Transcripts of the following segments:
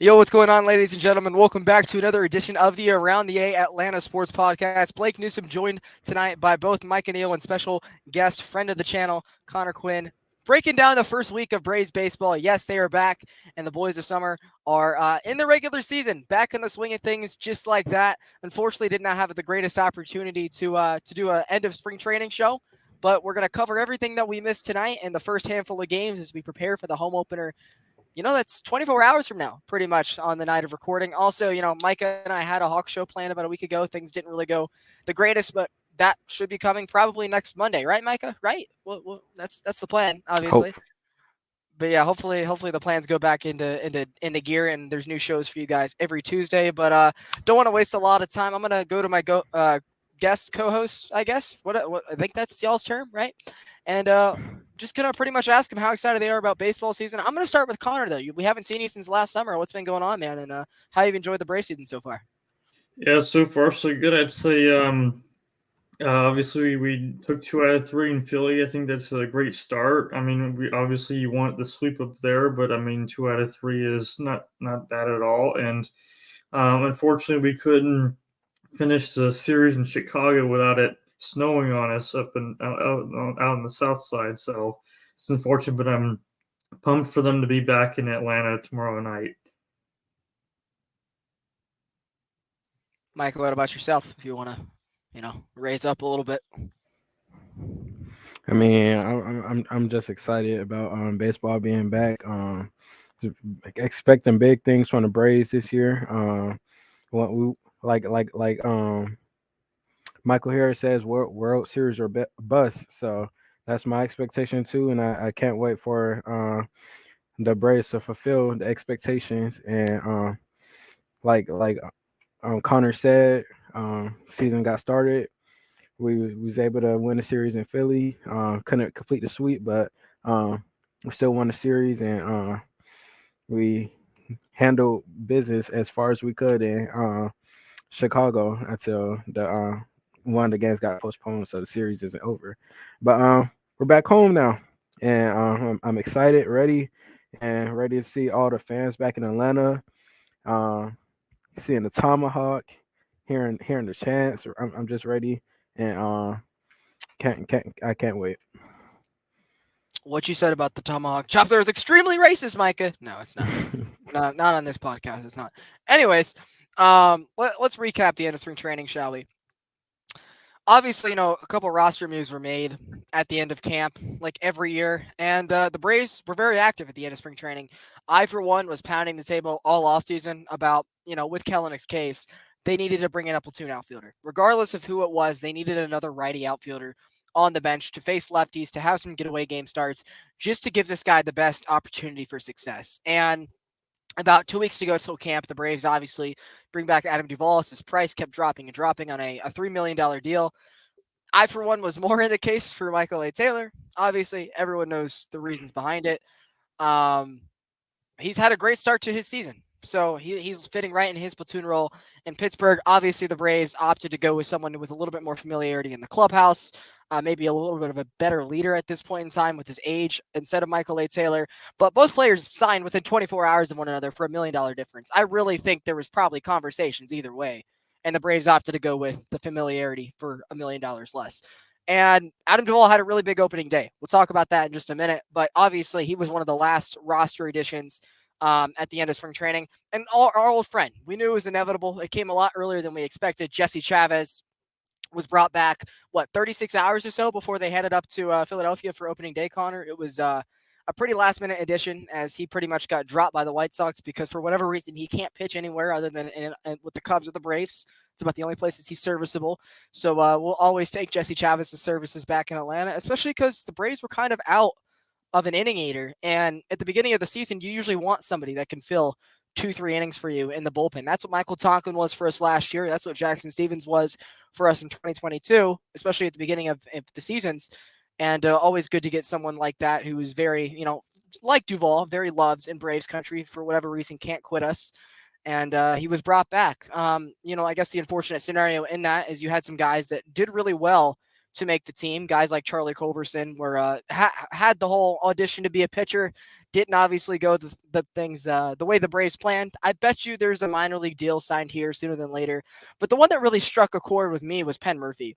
Yo, what's going on, ladies and gentlemen? Welcome back to another edition of the Around the A Atlanta Sports Podcast. Blake Newsom joined tonight by both Mike and Neil and special guest, friend of the channel, Connor Quinn. Breaking down the first week of Braves baseball. Yes, they are back, and the boys of summer are in the regular season, back in the swing of things, just like that. Unfortunately, did not have the greatest opportunity to do a end of spring training show, but we're going to cover everything that we missed tonight in the first handful of games as we prepare for the home opener. That's 24 hours from now, pretty much on the night of recording. Also, Micah and I had a Hawk show planned about a week ago. Things didn't really go the greatest, but that should be coming probably next Monday, right, Micah? Right? Well, that's the plan, obviously. Hope. But yeah, hopefully the plans go back into gear, and there's new shows for you guys every Tuesday. But don't want to waste a lot of time. I'm gonna go to my guest co-host, I guess. What I think that's y'all's term, right? And just gonna pretty much ask them how excited they are about baseball season. I'm gonna start with Connor though. We haven't seen you since last summer. What's been going on, man? And how you've enjoyed the Braves season so far? Yeah, so far so good. I'd say obviously we took 2 out of 3 in Philly. I think that's a great start. I mean, we obviously you want the sweep up there, but I mean 2 out of 3 is not bad at all. And unfortunately, we couldn't finish the series in Chicago without it snowing on us up and out on the south side. So it's unfortunate, but I'm pumped for them to be back in Atlanta tomorrow night. Michael, what about yourself? If you want to, raise up a little bit. I mean, I'm just excited about baseball being back. To- expecting big things from the Braves this year. What we Michael Harris says, World Series or bust. So that's my expectation too, and I can't wait for the Braves to fulfill the expectations. And like Connor said, season got started. We was able to win the series in Philly. Couldn't complete the sweep, but we still won the series, and we handled business as far as we could in Chicago until the one of the games got postponed, so the series isn't over. But we're back home now, and I'm excited, ready to see all the fans back in Atlanta. Uh, Seeing the tomahawk, hearing the chants. I'm just ready, and I can't wait. What you said about the tomahawk chop there is extremely racist, Micah. No, it's not. Not on this podcast. It's not. Anyways, let's recap the end of spring training, shall we? Obviously, a couple roster moves were made at the end of camp, like every year, and the Braves were very active at the end of spring training. I, for one, was pounding the table all offseason about, with Kellenick's case, they needed to bring in a platoon outfielder. Regardless of who it was, they needed another righty outfielder on the bench to face lefties, to have some getaway game starts, just to give this guy the best opportunity for success. And about 2 weeks to go till camp, the Braves obviously bring back Adam Duvall. His price kept dropping and dropping on a $3 million deal. I, for one, was more in the case for Michael A. Taylor. Obviously, everyone knows the reasons behind it. Um, he's had a great start to his season. So he's fitting right in his platoon role in Pittsburgh. Obviously, the Braves opted to go with someone with a little bit more familiarity in the clubhouse, maybe a little bit of a better leader at this point in time with his age instead of Michael A. Taylor. But both players signed within 24 hours of one another for $1 million difference. I really think there was probably conversations either way, and the Braves opted to go with the familiarity for $1 million less. And Adam Duvall had a really big opening day. We'll talk about that in just a minute. But obviously, he was one of the last roster additions at the end of spring training. And our old friend, we knew it was inevitable. It came a lot earlier than we expected. Jesse Chavez was brought back, 36 hours or so before they headed up to Philadelphia for opening day, Connor. It was a pretty last minute addition as he pretty much got dropped by the White Sox because for whatever reason he can't pitch anywhere other than with the Cubs or the Braves. It's about the only places he's serviceable. So we'll always take Jesse Chavez's services back in Atlanta, especially because the Braves were kind of out of an inning eater. And at the beginning of the season, you usually want somebody that can fill 2-3 innings for you in the bullpen. That's what Michael Tonkin was for us last year. That's what Jackson Stevens was for us in 2022, especially at the beginning of the seasons. And always good to get someone like that who is very, like Duvall, very loved in Braves country for whatever reason, can't quit us. And he was brought back. I guess the unfortunate scenario in that is you had some guys that did really well to make the team. Guys like Charlie Culberson were had the whole audition to be a pitcher. Didn't obviously go the things the way the Braves planned. I bet you there's a minor league deal signed here sooner than later. But the one that really struck a chord with me was Penn Murphy,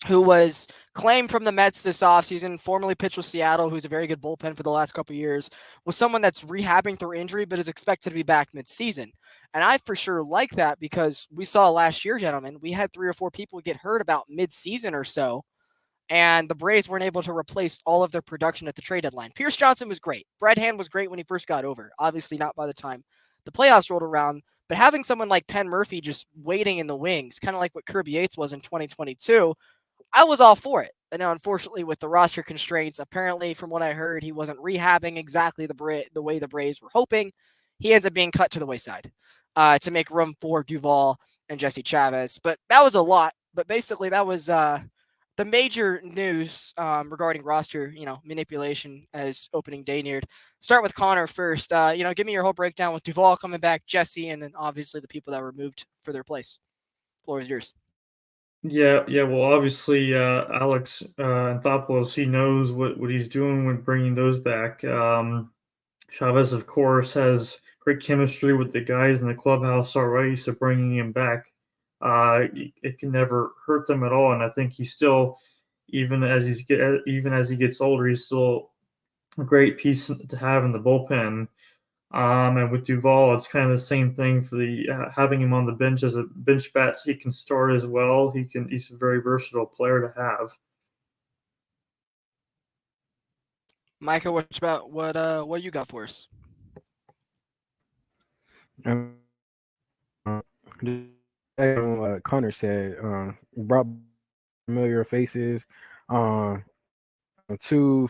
who was claimed from the Mets this offseason, formerly pitched with Seattle, who's a very good bullpen for the last couple of years, was someone that's rehabbing through injury but is expected to be back mid-season. And I for sure like that because we saw last year, gentlemen, we had 3 or 4 people get hurt about mid-season or so, and the Braves weren't able to replace all of their production at the trade deadline. Pierce Johnson was great. Brad Hand was great when he first got over. Obviously not by the time the playoffs rolled around, but having someone like Penn Murphy just waiting in the wings, kind of like what Kirby Yates was in 2022, I was all for it. And now, unfortunately, with the roster constraints, apparently, from what I heard, he wasn't rehabbing exactly the way the Braves were hoping. He ends up being cut to the wayside to make room for Duvall and Jesse Chavez. But that was a lot. But basically, that was the major news regarding roster, manipulation as opening day neared. Start with Connor first. Give me your whole breakdown with Duvall coming back, Jesse, and then obviously the people that were moved for their place. Floor is yours. Yeah. Well, obviously, Alex Anthopoulos, he knows what he's doing when bringing those back. Chavez, of course, has great chemistry with the guys in the clubhouse already, so bringing him back, it can never hurt them at all. And I think he's still, even as he gets older, he's still a great piece to have in the bullpen. And with Duvall, it's kind of the same thing for the having him on the bench as a bench bat, so he can start as well. He's a very versatile player to have. Micah, what you got for us? What Connor said, brought familiar faces, 2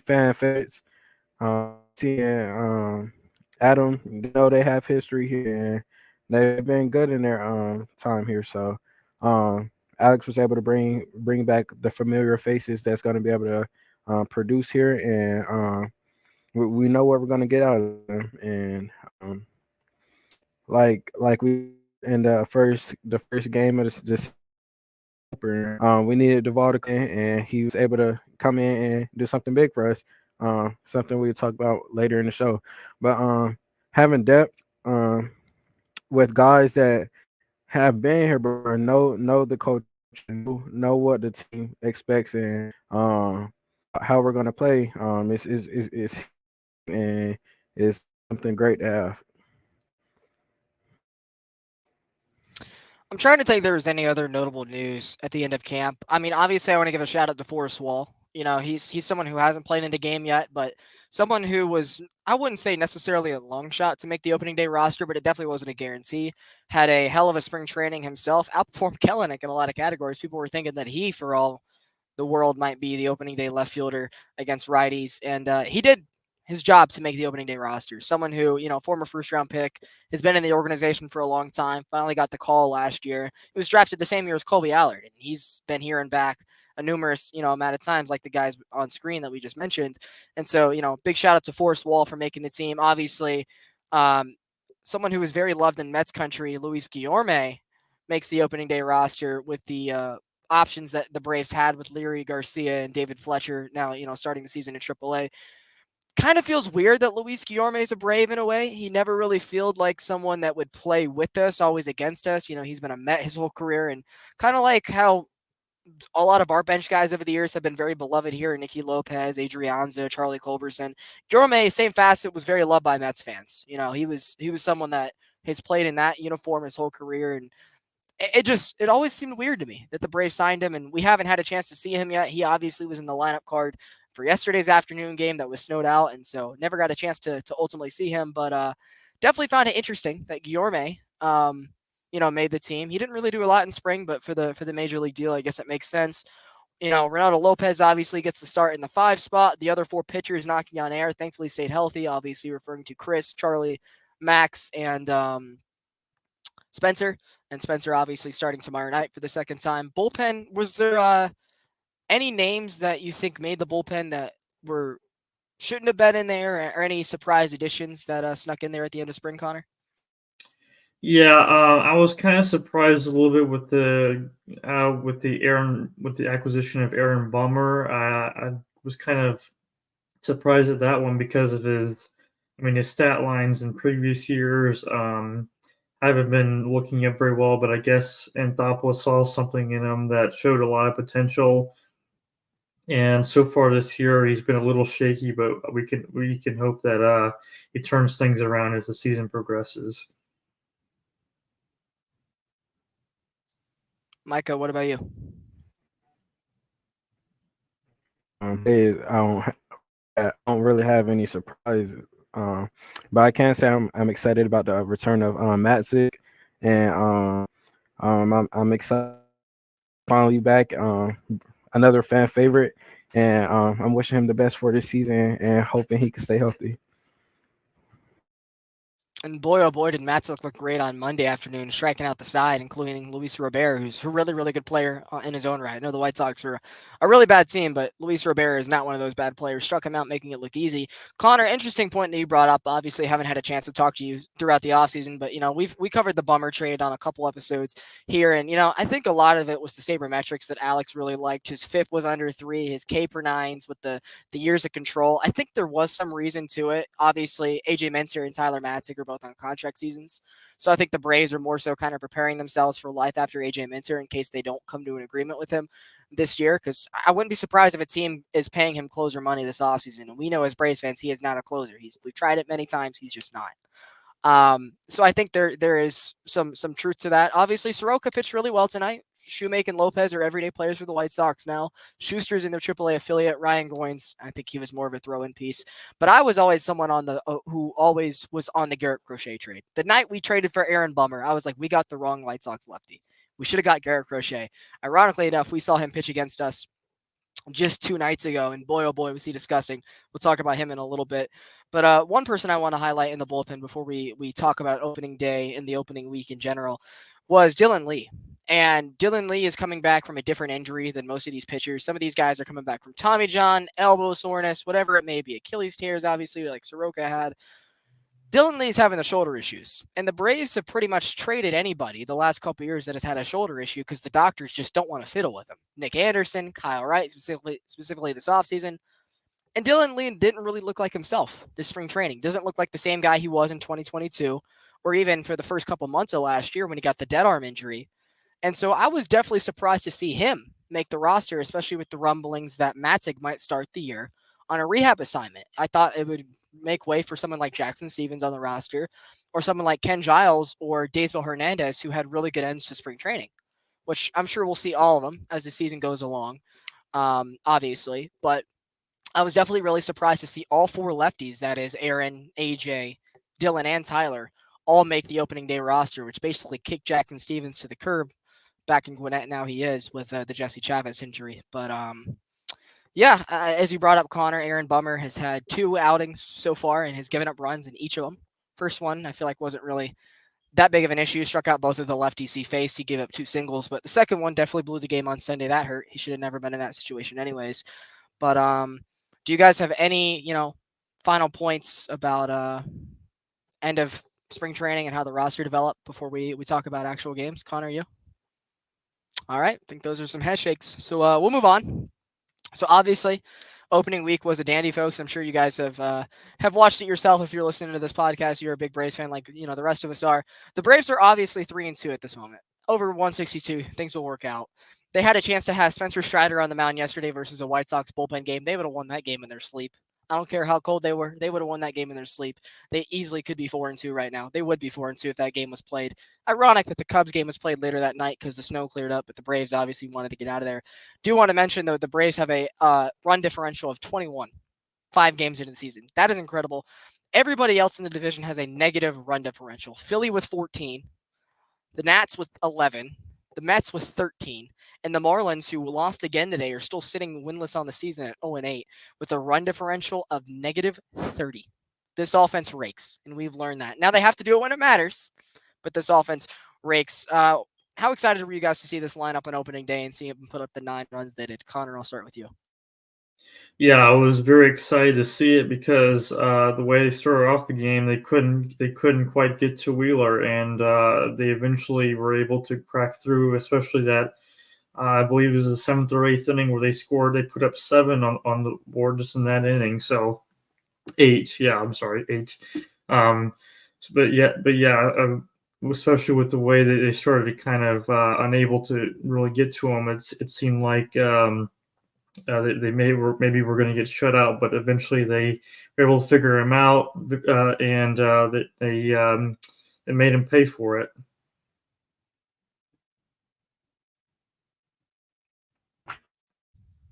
fan favorites. Seeing Adam, they have history here and they've been good in their time here. So Alex was able to bring back the familiar faces that's going to be able to produce here, and we know what we're going to get out of them. And like we in the first game of this we needed Duvall to come in, and he was able to come in and do something big for us. Something we'll talk about later in the show. But having depth with guys that have been here but know the coach, know what the team expects, and how we're gonna play. Is and it's something great to have. I'm trying to think if there was any other notable news at the end of camp. I mean, obviously, I want to give a shout out to Forrest Wall. He's someone who hasn't played in a game yet, but someone who was, I wouldn't say necessarily a long shot to make the opening day roster, but it definitely wasn't a guarantee. Had a hell of a spring training himself, outperformed Kellenic in a lot of categories. People were thinking that he, for all the world, might be the opening day left fielder against righties, and he did his job to make the opening day roster. Someone who, former first round pick, has been in the organization for a long time, finally got the call last year. He was drafted the same year as Colby Allard, and he's been here and back a numerous, amount of times, like the guys on screen that we just mentioned. And so, big shout out to Forrest Wall for making the team. Obviously, someone who is very loved in Mets country, Luis Guillorme, makes the opening day roster with the options that the Braves had with Leary Garcia and David Fletcher now, starting the season in AAA. Kind of feels weird that Luis Guillorme is a Brave in a way. He never really felt like someone that would play with us, always against us. He's been a Met his whole career, and kind of like how a lot of our bench guys over the years have been very beloved here. Nicky Lopez, Adrianza, Charlie Culberson. Guillorme, same facet, was very loved by Mets fans. He was someone that has played in that uniform his whole career, and it always seemed weird to me that the Braves signed him, and we haven't had a chance to see him yet. He obviously was in the lineup card for yesterday's afternoon game that was snowed out, and so never got a chance to ultimately see him. But definitely found it interesting that Guillorme, made the team. He didn't really do a lot in spring, but for the major league deal, I guess it makes sense. Ronaldo Lopez obviously gets the start in the 5 spot. The other 4 pitchers knocking on air thankfully stayed healthy. Obviously referring to Chris, Charlie, Max, and Spencer. And Spencer obviously starting tomorrow night for the second time. Bullpen, was there any names that you think made the bullpen that shouldn't have been in there, or any surprise additions that snuck in there at the end of spring, Connor? Yeah, I was kind of surprised a little bit with the acquisition of Aaron Bummer. I was kind of surprised at that one because of his stat lines in previous years. I haven't been looking up very well, but I guess Anthopoulos saw something in him that showed a lot of potential. And so far this year, he's been a little shaky, but we can hope that he turns things around as the season progresses. Micah, what about you? I don't really have any surprises. But I can say I'm excited about the return of Matzik, and I'm excited finally back. Another fan favorite, and I'm wishing him the best for this season and hoping he can stay healthy. And boy, oh boy, did Matzik look great on Monday afternoon, striking out the side, including Luis Robert, who's a really, really good player in his own right. I know the White Sox are a really bad team, but Luis Robert is not one of those bad players. Struck him out, making it look easy. Connor, interesting point that you brought up. Obviously, haven't had a chance to talk to you throughout the offseason, but we covered the Bummer trade on a couple episodes here, and I think a lot of it was the sabermetrics that Alex really liked. His FIP was under 3, his K per nines with the years of control. I think there was some reason to it. Obviously, AJ Minter and Tyler Matzik are both on contract seasons. So I think the Braves are more so kind of preparing themselves for life after AJ Minter in case they don't come to an agreement with him this year. Because I wouldn't be surprised if a team is paying him closer money this offseason. And we know as Braves fans, he is not a closer. We've tried it many times. He's just not. So I think there is some truth to that. Obviously, Soroka pitched really well tonight. Shoemaker and Lopez are everyday players for the White Sox now. Schuster's in their AAA affiliate. Ryan Goins, I think he was more of a throw-in piece. But I was always someone on the who always was on the Garrett Crochet trade. The night we traded for Aaron Bummer, I was like, we got the wrong White Sox lefty. We should have got Garrett Crochet. Ironically enough, we saw him pitch against us just 2 nights ago, and boy, oh boy, was he disgusting. We'll talk about him in a little bit. But one person I want to highlight in the bullpen before we talk about opening day and the opening week in general was Dylan Lee. And Dylan Lee is coming back from a different injury than most of these pitchers. Some of these guys are coming back from Tommy John, elbow soreness, whatever it may be. Achilles tears, obviously, like Soroka had. Dylan Lee's having the shoulder issues, and the Braves have pretty much traded anybody the last couple years that has had a shoulder issue because the doctors just don't want to fiddle with him. Nick Anderson, Kyle Wright, specifically this offseason. And Dylan Lee didn't really look like himself this spring training. Doesn't look like the same guy he was in 2022, or even for the first couple months of last year when he got the dead arm injury. And so I was definitely surprised to see him make the roster, especially with the rumblings that Matzik might start the year on a rehab assignment. I thought it would make way for someone like Jackson Stevens on the roster or someone like Ken Giles or Daysbel Hernandez, who had really good ends to spring training, which I'm sure we'll see all of them as the season goes along, obviously. But I was definitely really surprised to see all 4 lefties, that is Aaron, AJ, Dylan, and Tyler, all make the opening day roster, which basically kicked Jackson Stevens to the curb back in Gwinnett. Now he is with the Jesse Chavez injury. But yeah, as you brought up, Connor, Aaron Bummer has had 2 outings so far and has given up runs in each of them. First one, I feel like wasn't really that big of an issue. Struck out both of the lefties he faced. He gave up 2 singles, but the second one definitely blew the game on Sunday. That hurt. He should have never been in that situation anyways. But do you guys have any, final points about end of spring training and how the roster developed before we talk about actual games? Connor, you? All right. I think those are some head shakes. So we'll move on. So obviously, opening week was a dandy, folks. I'm sure you guys have watched it yourself. If you're listening to this podcast, you're a big Braves fan, like the rest of us are. The Braves are obviously 3-2 at this moment. Over 162, things will work out. They had a chance to have Spencer Strider on the mound yesterday versus a White Sox bullpen game. They would have won that game in their sleep. I don't care how cold they were. They would have won that game in their sleep. They easily could be 4-2 right now. They would be 4-2 if that game was played. Ironic that the Cubs game was played later that night because the snow cleared up, but the Braves obviously wanted to get out of there. Do want to mention, though, the Braves have a run differential of 21, 5 games into the season. That is incredible. Everybody else in the division has a negative run differential. Philly with 14, the Nats with 11, the Mets with 13, and the Marlins, who lost again today, are still sitting winless on the season at 0-8 with a run differential of negative 30. This offense rakes, and we've learned that. Now they have to do it when it matters, but this offense rakes. How excited were you guys to see this lineup on opening day and see him put up the 9 runs they did? Connor, I'll start with you. Yeah, I was very excited to see it because the way they started off the game, they couldn't quite get to Wheeler, and they eventually were able to crack through. Especially that I believe it was the seventh or eighth inning where they scored. They put up seven on the board just in that inning. So eight, yeah, I'm sorry, eight. Um, but yeah, especially with the way that they started to kind of unable to really get to him, it seemed like. They maybe were going to get shut out, but eventually they were able to figure him out, and they made him pay for it.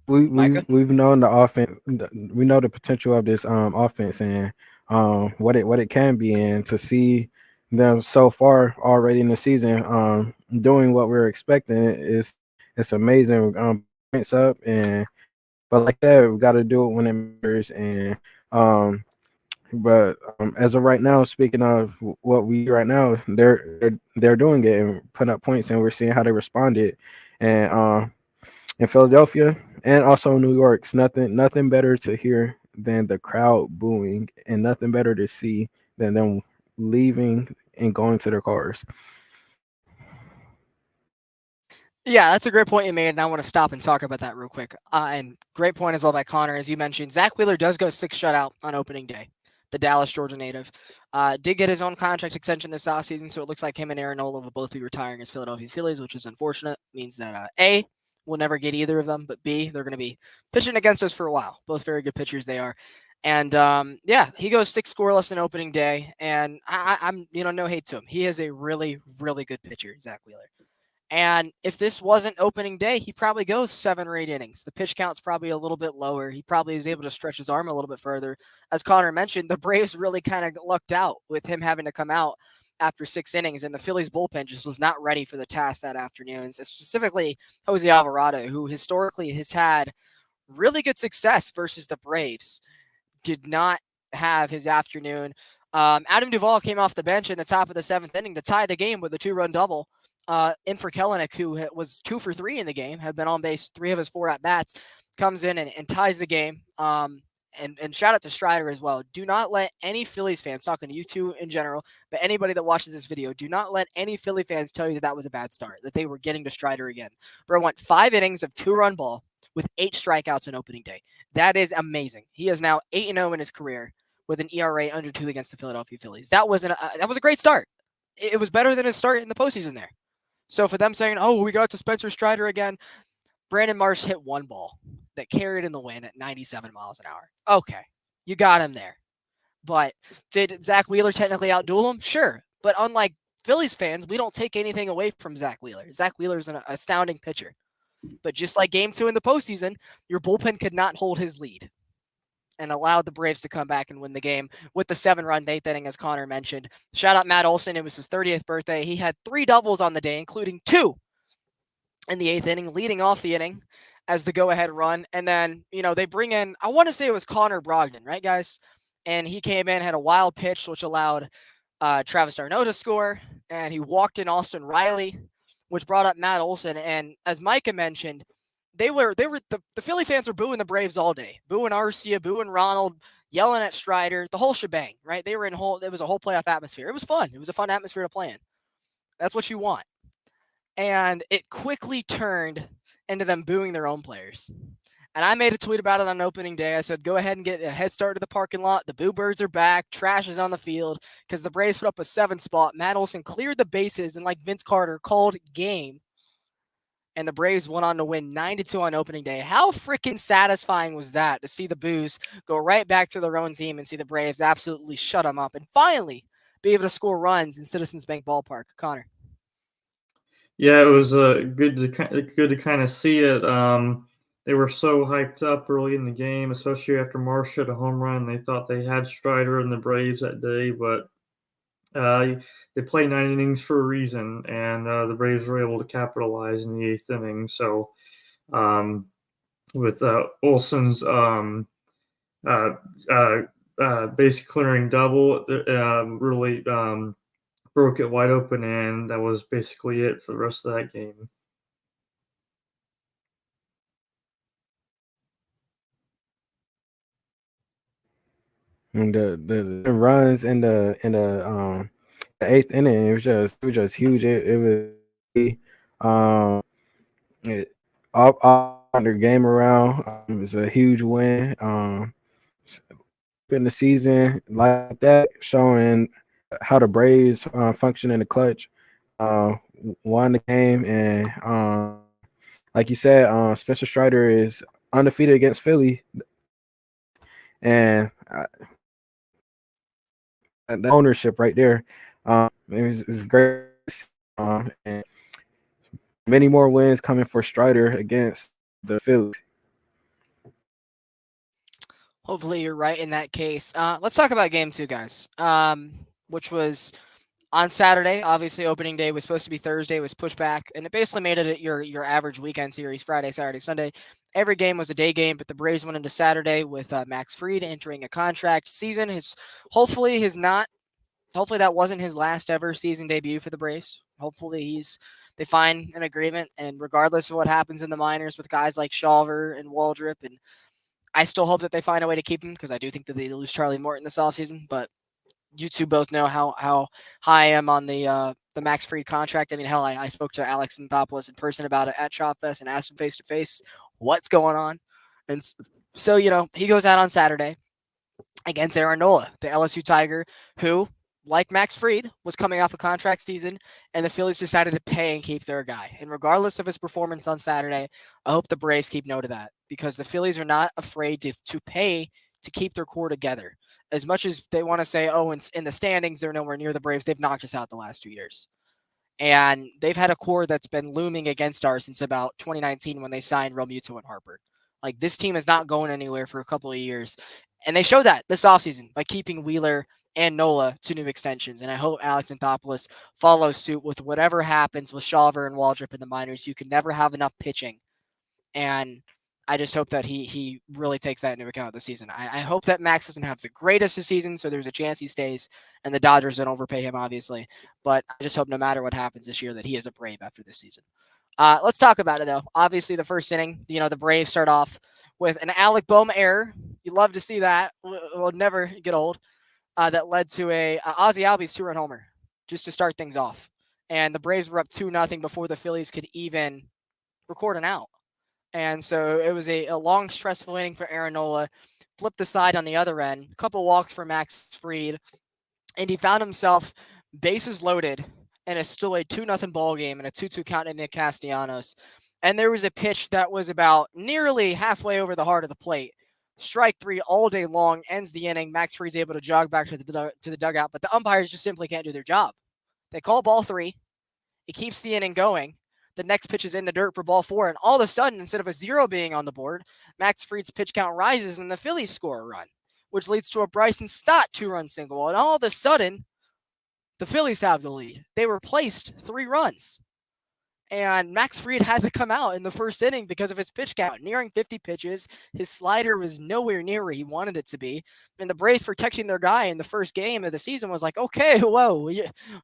Micah? We've known the offense. We know the potential of this offense and what it can be, and to see them so far already in the season doing what we're expecting is it's amazing. Points up, and but like that we got to do it when it matters. And um as of right now, speaking of what we right now, they're doing it and putting up points, and we're seeing how they responded. And in Philadelphia and also New York's nothing better to hear than the crowd booing, and nothing better to see than them leaving and going to their cars. Yeah, that's a great point you made, and I want to stop and talk about that real quick. And great point as well by Connor, as you mentioned. Zach Wheeler does go 6 shutout on opening day. The Dallas, Georgia native did get his own contract extension this offseason, so it looks like him and Aaron Nola will both be retiring as Philadelphia Phillies, which is unfortunate. Means that A, we'll never get either of them, but B, they're going to be pitching against us for a while. Both very good pitchers they are. And yeah, he goes 6 scoreless in opening day, and I'm no hate to him. He is a really, really good pitcher, Zach Wheeler. And if this wasn't opening day, he probably goes 7 or 8 innings. The pitch count's probably a little bit lower. He probably is able to stretch his arm a little bit further. As Connor mentioned, the Braves really kind of lucked out with him having to come out after 6 innings, and the Phillies bullpen just was not ready for the task that afternoon. Specifically, Jose Alvarado, who historically has had really good success versus the Braves, did not have his afternoon. Adam Duvall came off the bench in the top of the 7th inning to tie the game with a 2-run double. In for Kelenic, who was 2 for 3 in the game, had been on base 3 of his 4 at bats, comes in and ties the game. And shout out to Strider as well. Do not let any Phillies fans, talking to you two in general, but anybody that watches this video, do not let any Philly fans tell you that was a bad start, that they were getting to Strider again. Bro went 5 innings of 2-run ball with 8 strikeouts on opening day. That is amazing. He is now 8-0 in his career with an ERA under 2 against the Philadelphia Phillies. That was a great start. It was better than his start in the postseason there. So for them saying, "Oh, we got to Spencer Strider again," Brandon Marsh hit one ball that carried in the wind at 97 miles an hour. Okay, you got him there. But did Zach Wheeler technically outduel him? Sure. But unlike Phillies fans, we don't take anything away from Zach Wheeler. Zach Wheeler is an astounding pitcher. But just like Game 2 in the postseason, your bullpen could not hold his lead and allowed the Braves to come back and win the game with the 7-run 8th inning, as Connor mentioned. Shout out Matt Olson. It was his 30th birthday. He had 3 doubles on the day, including 2 in the 8th inning, leading off the inning as the go-ahead run. And then, they bring in, I want to say it was Connor Brogdon, right, guys? And he came in, had a wild pitch, which allowed Travis d'Arnaud to score. And he walked in Austin Riley, which brought up Matt Olson. And as Micah mentioned, the Philly fans were booing the Braves all day, booing Arcia, booing Ronald, yelling at Strider, the whole shebang, right? It was a whole playoff atmosphere. It was fun. It was a fun atmosphere to play in. That's what you want. And it quickly turned into them booing their own players. And I made a tweet about it on opening day. I said, go ahead and get a head start to the parking lot. The Boo Birds are back. Trash is on the field because the Braves put up a 7 spot. Matt Olson cleared the bases, and like Vince Carter called game. And the Braves went on to win 9-2 on opening day. How freaking satisfying was that to see the Boos go right back to their own team and see the Braves absolutely shut them up and finally be able to score runs in Citizens Bank Ballpark? Connor. Yeah, it was good to kind of see it. They were so hyped up early in the game, especially after Marsh hit a home run. They thought they had Strider and the Braves that day, but they played 9 innings for a reason, and the Braves were able to capitalize in the 8th inning. So with Olson's base clearing double, really broke it wide open, and that was basically it for the rest of that game. And the runs in the eighth inning, it was just huge. It it all their game around. It was a huge win. In the season like that, showing how the Braves function in the clutch, uh, won the game, and like you said, Spencer Strider is undefeated against Philly, and the ownership right there, is great. And many more wins coming for Strider against the Phillies. Hopefully you're right in that case. Let's talk about game 2, guys. Which was on Saturday. Obviously, opening day was supposed to be Thursday, was pushed back, and it basically made it your average weekend series: Friday, Saturday, Sunday. Every game was a day game, but the Braves went into Saturday with Max Fried entering a contract season. Hopefully that wasn't his last ever season debut for the Braves. Hopefully they find an agreement, and regardless of what happens in the minors with guys like Shawver and Waldrop, and I still hope that they find a way to keep him, because I do think that they lose Charlie Morton this offseason. But you two both know how high I am on the Max Fried contract. I mean, hell, I spoke to Alex Anthopoulos in person about it at Chopfest and asked him face to face what's going on. And so, he goes out on Saturday against Aaron Nola, the LSU Tiger, who, like Max Fried, was coming off a contract season, and the Phillies decided to pay and keep their guy. And regardless of his performance on Saturday, I hope the Braves keep note of that, because the Phillies are not afraid to pay to keep their core together. As much as they want to say, oh, in the standings, they're nowhere near the Braves, they've knocked us out the last 2 years. And they've had a core that's been looming against ours since about 2019 when they signed Realmuto and Harper. Like, this team is not going anywhere for a couple of years. And they showed that this offseason by keeping Wheeler and Nola to new extensions. And I hope Alex Anthopoulos follows suit with whatever happens with Shawver and Waldrop in the minors. You can never have enough pitching. And I just hope that he really takes that into account this season. I hope that Max doesn't have the greatest of seasons, so there's a chance he stays, and the Dodgers don't overpay him, obviously. But I just hope no matter what happens this year that he is a Brave after this season. Let's talk about it, though. Obviously, the first inning, the Braves start off with an Alec Bohm error. You love to see that. Will never get old. That led to a Ozzie Albies 2-run homer just to start things off. And the Braves were up 2-0 before the Phillies could even record an out. And so it was a long, stressful inning for Aaron Nola. Flipped the side on the other end. A couple walks for Max Fried. And he found himself bases loaded and it's still a 2-0 ball game and a 2-2 count to Nick Castellanos. And there was a pitch that was about nearly halfway over the heart of the plate. Strike 3 all day long, ends the inning. Max Fried's able to jog back to the dugout, but the umpires just simply can't do their job. They call ball 3. It keeps the inning going. The next pitch is in the dirt for ball 4, and all of a sudden, instead of a 0 being on the board, Max Fried's pitch count rises and the Phillies score a run, which leads to a Bryson Stott 2-run single. And all of a sudden, the Phillies have the lead. They were placed 3 runs. And Max Fried had to come out in the first inning because of his pitch count. Nearing 50 pitches, his slider was nowhere near where he wanted it to be. And the Braves protecting their guy in the first game of the season was like, okay, whoa,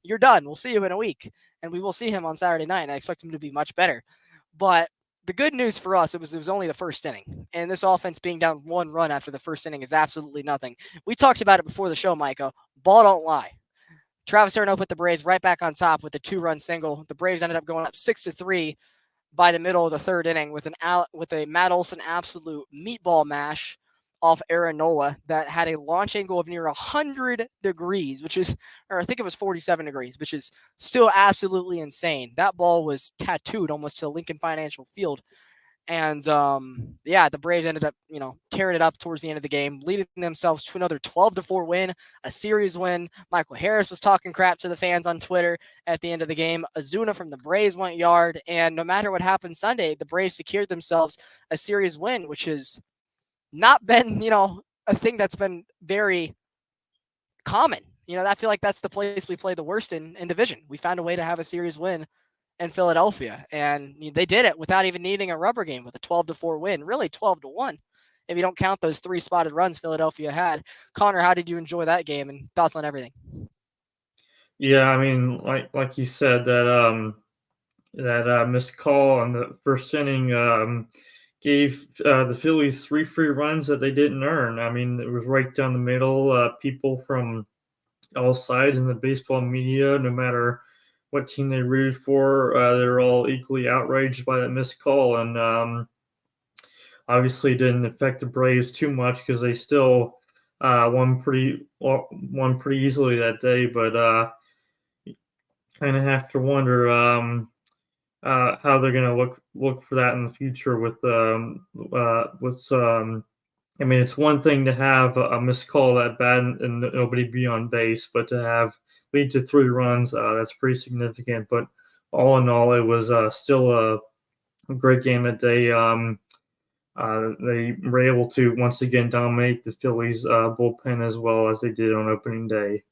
you're done. We'll see you in a week. And we will see him on Saturday night. And I expect him to be much better. But the good news for us, it was only the first inning. And this offense being down 1 run after the first inning is absolutely nothing. We talked about it before the show, Micah. Ball don't lie. Travis Arno put the Braves right back on top with a 2-run single. The Braves ended up going up 6-3 by the middle of the third inning with a Matt Olson absolute meatball mash off Aaron Nola that had a launch angle of near 100 degrees, or I think it was 47 degrees, which is still absolutely insane. That ball was tattooed almost to Lincoln Financial Field. And the Braves ended up, tearing it up towards the end of the game, leading themselves to another 12-4 win, a series win. Michael Harris was talking crap to the fans on Twitter at the end of the game. Ozuna from the Braves went yard, and no matter what happened Sunday, the Braves secured themselves a series win, which has not been, a thing that's been very common. I feel like that's the place we play the worst in division. We found a way to have a series win in Philadelphia, and they did it without even needing a rubber game with a 12-4 win, really 12-1 if you don't count those 3 spotted runs Philadelphia had. Connor, how did you enjoy that game and thoughts on everything? Yeah, I mean, like you said, that missed call on the first inning, gave the Phillies 3 free runs that they didn't earn. I mean, it was right down the middle. People from all sides in the baseball media, no matter what team they rooted for, they're all equally outraged by that missed call. And obviously didn't affect the Braves too much because they still won pretty easily that day. But kind of have to wonder how they're going to look for that in the future with I mean, it's one thing to have a missed call that bad and nobody be on base, but to have lead to 3 runs, that's pretty significant. But all in all, it was still a great game that day. They were able to once again dominate the Phillies bullpen as well as they did on opening day.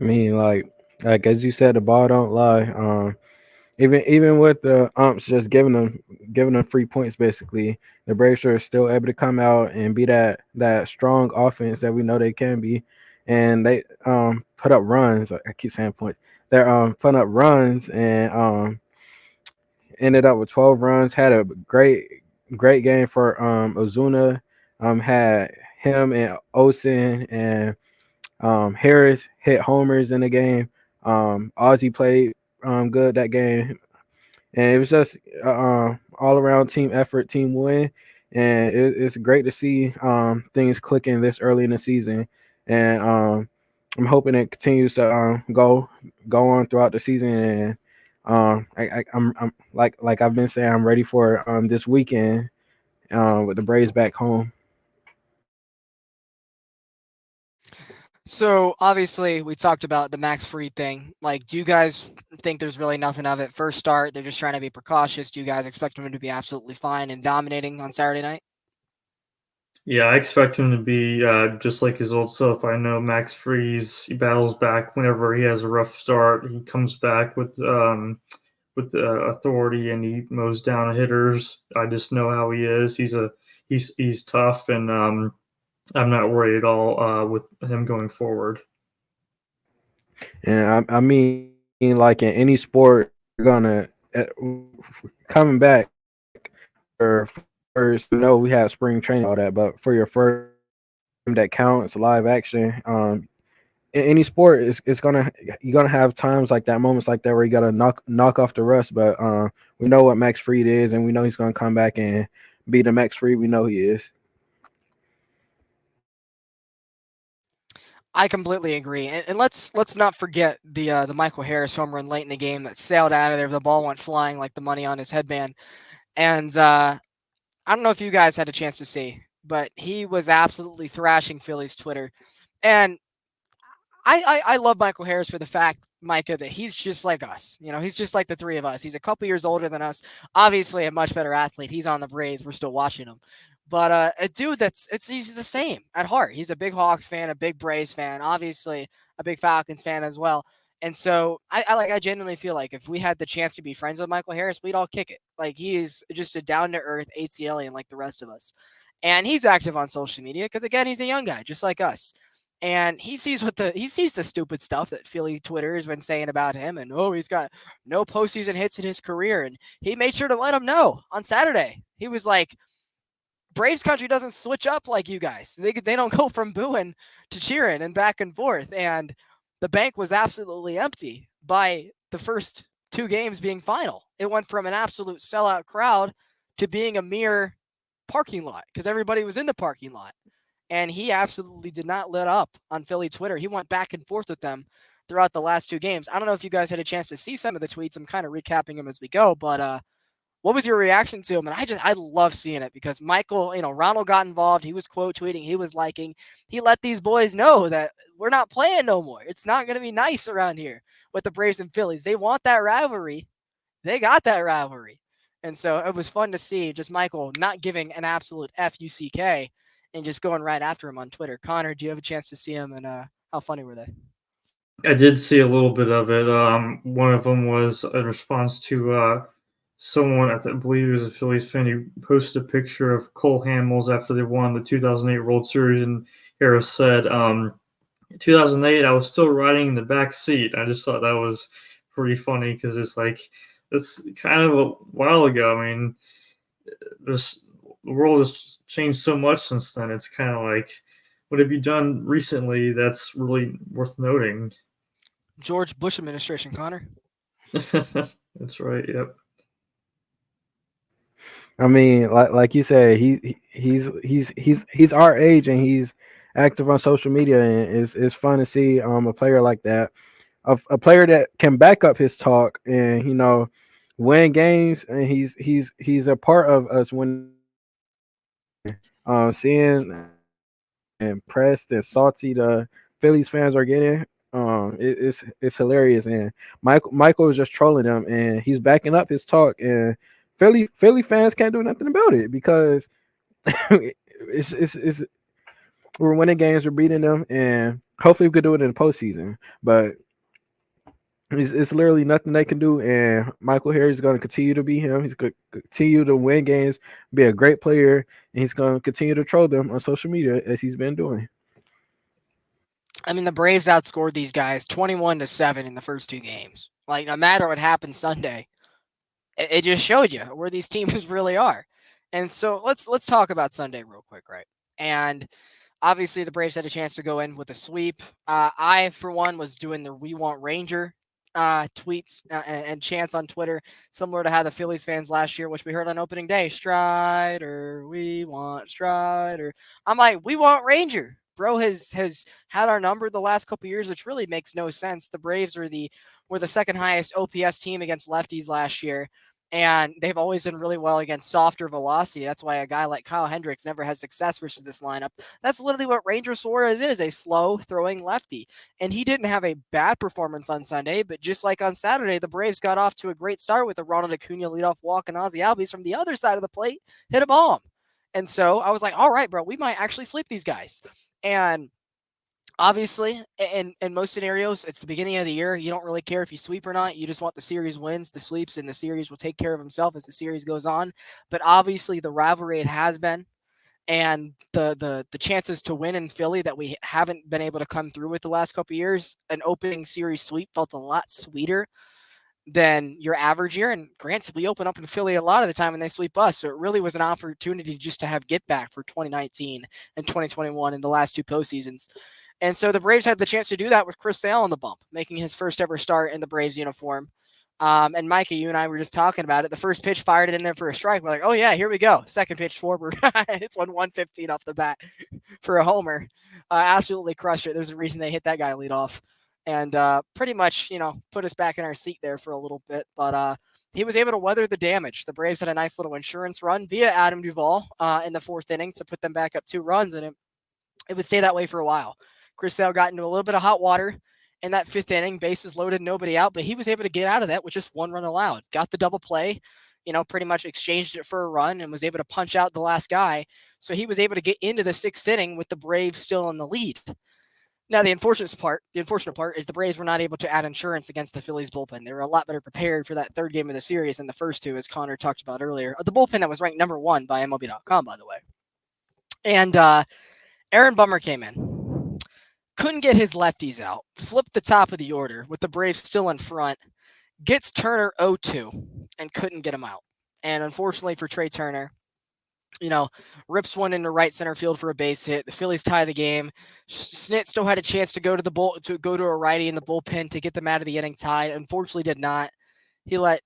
I mean, like as you said, the ball don't lie. Even with the umps just giving them free points, basically, the Braves are still able to come out and be that strong offense that we know they can be, and they put up runs. I keep saying points. They're putting up runs and ended up with 12 runs. Had a great game for Ozuna. Had him and Olsen and Harris hit homers in the game. Ozzy played good that game, and it was just all around team effort, team win, and it's great to see things clicking this early in the season, and I'm hoping it continues to go on throughout the season. And I'm like I've been saying, I'm ready for this weekend with the Braves back home. So obviously we talked about the Max Fried thing. Like, do you guys think there's really nothing of it? First start, they're just trying to be precautious. Do you guys expect him to be absolutely fine and dominating on Saturday night? Yeah, I expect him to be just like his old self. I know Max Freeze, he battles back whenever he has a rough start. He comes back with authority and he mows down hitters. I just know how he is. He's tough, and I'm not worried at all with him going forward. And I mean, like in any sport, you're gonna coming back for first. We have spring training, all that, but for your first game that counts, live action. In any sport, it's gonna you're gonna have times like that, moments like that where you gotta knock off the rust. But we know what Max Fried is, and we know he's gonna come back and be the Max Fried we know he is. I completely agree, and let's not forget the Michael Harris home run late in the game that sailed out of there. The ball went flying like the money on his headband, and I don't know if you guys had a chance to see, but he was absolutely thrashing Phillies Twitter, and I love Michael Harris for the fact, Micah, that he's just like us. You know, he's just like the three of us. He's a couple years older than us. Obviously, a much better athlete. He's on the Braves. We're still watching him. But a dude he's the same at heart. He's a big Hawks fan, a big Braves fan, obviously a big Falcons fan as well. And so I genuinely feel like if we had the chance to be friends with Michael Harris, we'd all kick it. Like, he is just a down to earth ATLian like the rest of us. And he's active on social media because, again, he's a young guy just like us. And he sees the stupid stuff that Philly Twitter has been saying about him, and he's got no postseason hits in his career, and he made sure to let him know on Saturday. He was like, Braves country doesn't switch up like you guys. They don't go from booing to cheering and back and forth. And the bank was absolutely empty by the first 2 games being final. It went from an absolute sellout crowd to being a mere parking lot because everybody was in the parking lot. And he absolutely did not let up on Philly Twitter. He went back and forth with them throughout the last 2 games. I don't know if you guys had a chance to see some of the tweets. I'm kind of recapping them as we go, but what was your reaction to him? And I love seeing it because Michael, Ronald got involved. He was quote tweeting. He was liking. He let these boys know that we're not playing no more. It's not going to be nice around here with the Braves and Phillies. They want that rivalry. They got that rivalry. And so it was fun to see just Michael not giving an absolute F-U-C-K and just going right after him on Twitter. Connor, do you have a chance to see him, and how funny were they? I did see a little bit of it. One of them was in response to someone, I believe it was a Phillies fan, who posted a picture of Cole Hamels after they won the 2008 World Series, and Harris said, in 2008, I was still riding in the back seat. I just thought that was pretty funny because it's like it's kind of a while ago. I mean, there's the world has changed so much since then. It's kind of like, what have you done recently that's really worth noting? George Bush administration, Connor. That's right. Yep. I mean, like you said, he's our age and he's active on social media, and it's fun to see a player like that, a player that can back up his talk and win games, and he's a part of us when seeing impressed and salty the Phillies fans are getting. It's hilarious, and Michael is just trolling them, and he's backing up his talk, and Philly fans can't do nothing about it because it's we're winning games, we're beating them, and hopefully we could do it in the postseason. But it's literally nothing they can do, and Michael Harris is going to continue to be him. He's going to continue to win games, be a great player, and he's going to continue to troll them on social media as he's been doing. I mean, the Braves outscored these guys 21-7 in the first two games. Like, no matter what happened Sunday, it just showed you where these teams really are. And so let's talk about Sunday real quick, right? And obviously the Braves had a chance to go in with a sweep. I, for one, was doing the "We Want Ranger" tweets and chants on Twitter, similar to how the Phillies fans last year, which we heard on opening day, Strider, we want Strider. I'm like, we want Ranger. Bro has had our number the last couple years, which really makes no sense. The Braves were the second highest OPS team against lefties last year, and they've always done really well against softer velocity. That's why a guy like Kyle Hendricks never has success versus this lineup. That's literally what Ranger Suarez is, a slow throwing lefty. And he didn't have a bad performance on Sunday, but just like on Saturday, the Braves got off to a great start with a Ronald Acuna leadoff walk, and Ozzie Albies from the other side of the plate hit a bomb. And so I was like, all right, bro, we might actually sweep these guys. And obviously, in most scenarios, it's the beginning of the year. You don't really care if you sweep or not. You just want the series wins, the sweeps, and the series will take care of himself as the series goes on. But obviously, the rivalry it has been, and the chances to win in Philly that we haven't been able to come through with the last couple of years, an opening series sweep felt a lot sweeter than your average year. And granted, we open up in Philly a lot of the time and they sweep us. So it really was an opportunity just to have get back for 2019 and 2021 in the last two postseasons. And so the Braves had the chance to do that with Chris Sale on the bump, making his first ever start in the Braves uniform. And Micah, you and I were just talking about it. The first pitch fired it in there for a strike. We're like, oh yeah, here we go. Second pitch forward. It's 115 off the bat for a homer. Absolutely crushed it. There's a reason they hit that guy lead off. And pretty much, put us back in our seat there for a little bit. But he was able to weather the damage. The Braves had a nice little insurance run via Adam Duvall in the fourth inning to put them back up 2 runs, and it would stay that way for a while. Chris Sale got into a little bit of hot water in that 5th inning, bases loaded, nobody out, but he was able to get out of that with just 1 run allowed. Got the double play, pretty much exchanged it for a run and was able to punch out the last guy. So he was able to get into the 6th inning with the Braves still in the lead. Now, the unfortunate part is the Braves were not able to add insurance against the Phillies bullpen. They were a lot better prepared for that 3rd game of the series than the first 2, as Connor talked about earlier. The bullpen that was ranked number 1 by MLB.com, by the way. And Aaron Bummer came in. Couldn't get his lefties out. Flipped the top of the order with the Braves still in front. Gets Turner 0-2 and couldn't get him out. And unfortunately for Trey Turner, rips one into right center field for a base hit. The Phillies tie the game. Snit still had a chance to go to a righty in the bullpen to get them out of the inning tied. Unfortunately, did not. He let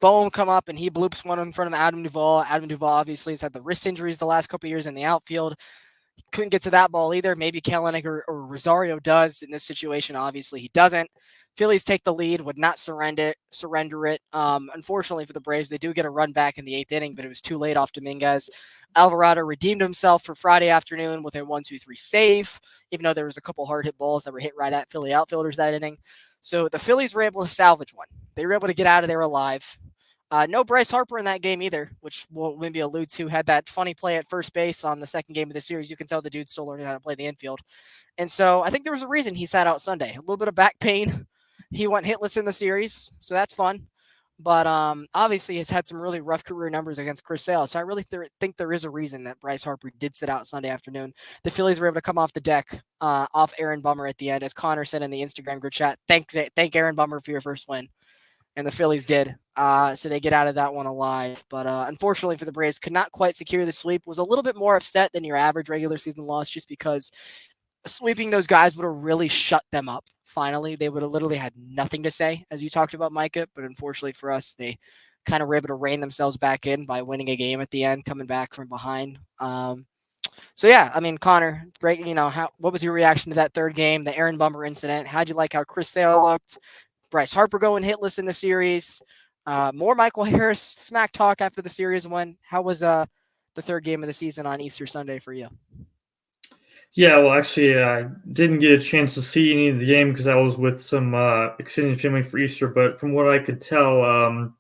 Bohm come up and he bloops one in front of Adam Duvall. Adam Duvall obviously has had the wrist injuries the last couple of years in the outfield. Couldn't get to that ball either. Maybe Kelenic or Rosario does in this situation. Obviously, he doesn't. Phillies take the lead, would not surrender it. Unfortunately for the Braves, they do get a run back in the 8th inning, but it was too late off Dominguez. Alvarado redeemed himself for Friday afternoon with a 1-2-3 save, even though there was a couple hard hit balls that were hit right at Philly outfielders that inning. So the Phillies were able to salvage one. They were able to get out of there alive. No Bryce Harper in that game either, which we'll maybe allude to. Had that funny play at first base on the 2nd game of the series. You can tell the dude's still learning how to play the infield. And so I think there was a reason he sat out Sunday. A little bit of back pain. He went hitless in the series, so that's fun. But obviously he's had some really rough career numbers against Chris Sale. So I really think there is a reason that Bryce Harper did sit out Sunday afternoon. The Phillies were able to come off the deck off Aaron Bummer at the end. As Connor said in the Instagram group chat, thank Aaron Bummer for your first win. and the Phillies did. So they get out of that one alive. But unfortunately for the Braves, could not quite secure the sweep. Was a little bit more upset than your average regular season loss, just because sweeping those guys would have really shut them up. Finally, they would have literally had nothing to say, as you talked about, Micah. But unfortunately for us, they kind of were able to rein themselves back in by winning a game at the end, coming back from behind. So yeah, I mean, Connor, great. What was your reaction to that third game, the Aaron Bummer incident? How'd you like how Chris Sale looked? Bryce Harper going hitless in the series. More Michael Harris smack talk after the series won. How was the third game of the season on Easter Sunday for you? Yeah, well, actually, I didn't get a chance to see any of the game because I was with some extended family for Easter. But from what I could tell,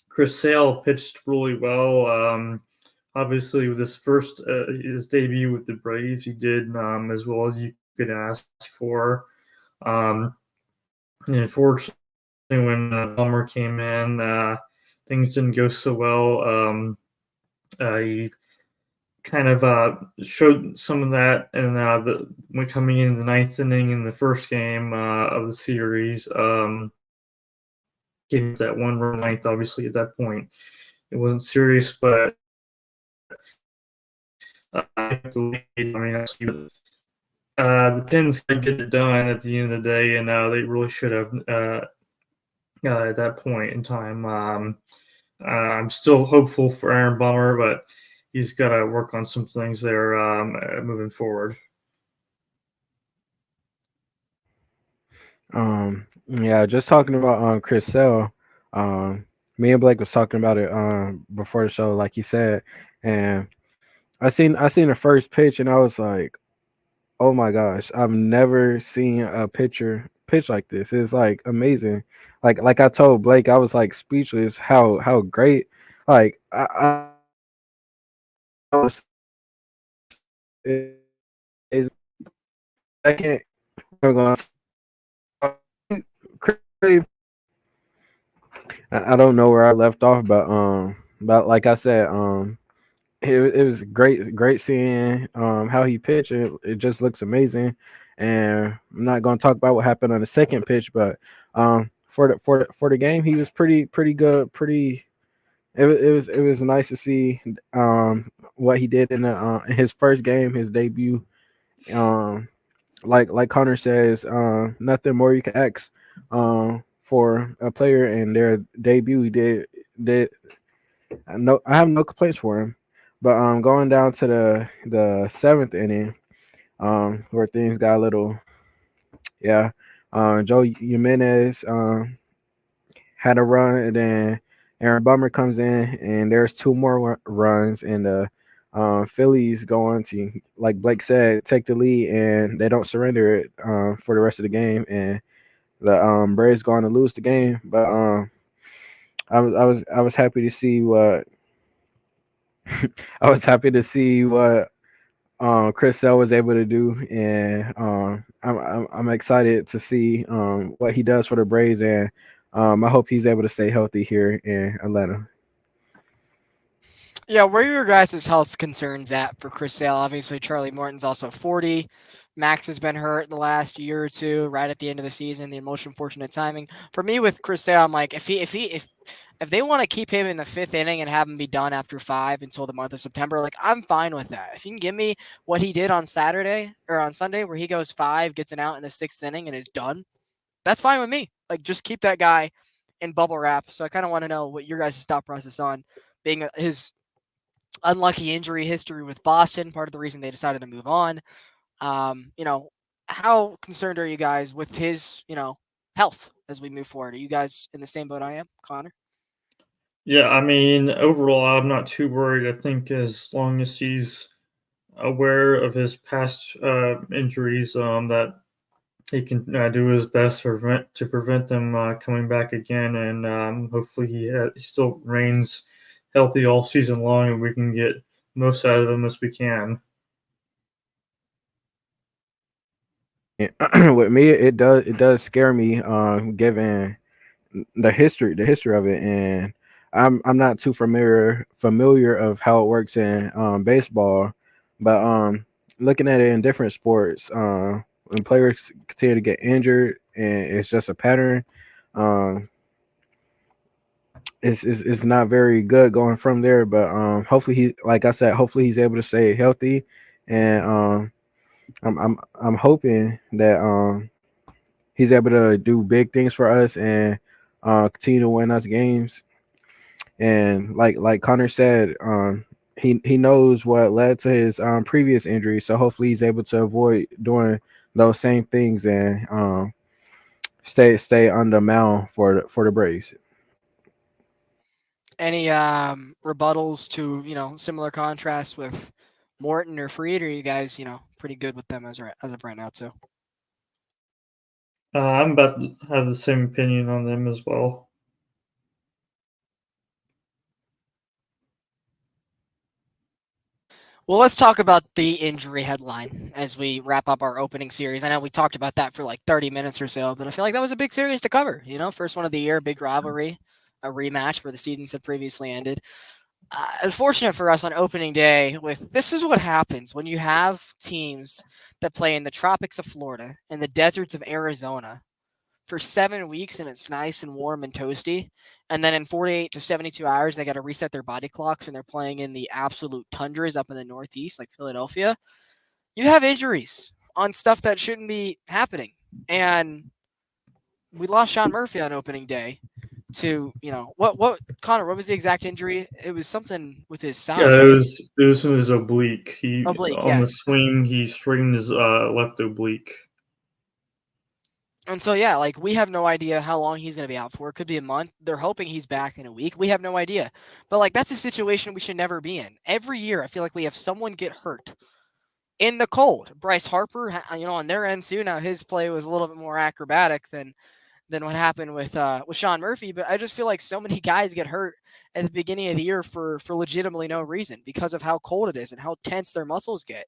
Chris Sale pitched really well. Obviously, with his debut with the Braves, he did as well as you could ask for. And unfortunately, when Bummer came in, things didn't go so well. He kind of showed some of that, and when coming in the ninth inning in the first game of the series, gave that one run ninth. Obviously, at that point, it wasn't serious, but the Pins could get it done at the end of the day, and they really should have at that point in time. I'm still hopeful for Aaron Bummer, but he's got to work on some things there moving forward. Yeah, just talking about Chris Sale. Me and Blake was talking about it before the show, like he said, and I seen the first pitch, and I was like, oh my gosh, I've never seen a pitcher pitch like this. It's like amazing. Like I told Blake, I was like speechless. How great. Like I was. I can't. I'm going to. I don't know where I left off, but like I said, it was great seeing how he pitched. It just looks amazing, and I'm not going to talk about what happened on the second pitch, but for the game, he was pretty good. It was nice to see what he did in his first game, his debut. Like Connor says, nothing more you can ask for a player in their debut. He did I have no complaints for him. But going down to the seventh inning, where things got a little, yeah. Joe Jimenez had a run, and then Aaron Bummer comes in, and there's two more runs, and the Phillies go on to, like Blake said, take the lead, and they don't surrender it for the rest of the game, and the Braves go on to lose the game. But I was happy to see what I was happy to see what Chris Sale was able to do, and I'm excited to see what he does for the Braves, and I hope he's able to stay healthy here in Atlanta. Yeah, where are your guys' health concerns at for Chris Sale? Obviously, Charlie Morton's also 40. Max has been hurt the last year or two, right at the end of the season. The most unfortunate timing for me with Chris Sale. I'm like, if they want to keep him in the fifth inning and have him be done after 5 until the month of September, like I'm fine with that. If you can give me what he did on Saturday or on Sunday, where he goes 5, gets an out in the 6th inning, and is done, that's fine with me. Like just keep that guy in bubble wrap. So I kind of want to know what your guys' thought process on being his unlucky injury history with Boston, part of the reason they decided to move on. How concerned are you guys with his, health as we move forward? Are you guys in the same boat I am, Connor? Yeah, I mean, overall, I'm not too worried. I think as long as he's aware of his past injuries, that he can do his best to prevent them coming back again, and hopefully he still remains healthy all season long, and we can get most out of him as we can. With me, it does scare me, given the history of it, and I'm not too familiar of how it works in baseball, but looking at it in different sports, when players continue to get injured and it's just a pattern, um, it's not very good going from there. But hopefully like I said, hopefully he's able to stay healthy, and I'm hoping that he's able to do big things for us and continue to win us games. And like Connor said, he knows what led to his previous injury, so hopefully he's able to avoid doing those same things and stay on the mound for the Braves. Any rebuttals to similar contrast with Morton or Fried? Or are you guys pretty good with them as of right now too? I'm about to have the same opinion on them as well. Well, let's talk about the injury headline as we wrap up our opening series. I know we talked about that for like 30 minutes or so, but I feel like that was a big series to cover. First one of the year, big rivalry, a rematch where the seasons had previously ended. Unfortunate for us on opening day, this is what happens when you have teams that play in the tropics of Florida and the deserts of Arizona for 7 weeks, and it's nice and warm and toasty. And then in 48 to 72 hours, they got to reset their body clocks and they're playing in the absolute tundras up in the Northeast, like Philadelphia. You have injuries on stuff that shouldn't be happening. And we lost Sean Murphy on opening day to, what Connor, what was the exact injury? It was something with his size, Yeah, right? it was in his oblique. He Oblique, on yeah. the swing he straightened his left oblique. And so, yeah, like we have no idea how long he's going to be out for. It could be a month. They're hoping he's back in a week. We have no idea. But like that's a situation we should never be in. Every year, I feel like we have someone get hurt in the cold. Bryce Harper, on their end too. Now his play was a little bit more acrobatic than what happened with Sean Murphy. But I just feel like so many guys get hurt at the beginning of the year for legitimately no reason because of how cold it is and how tense their muscles get.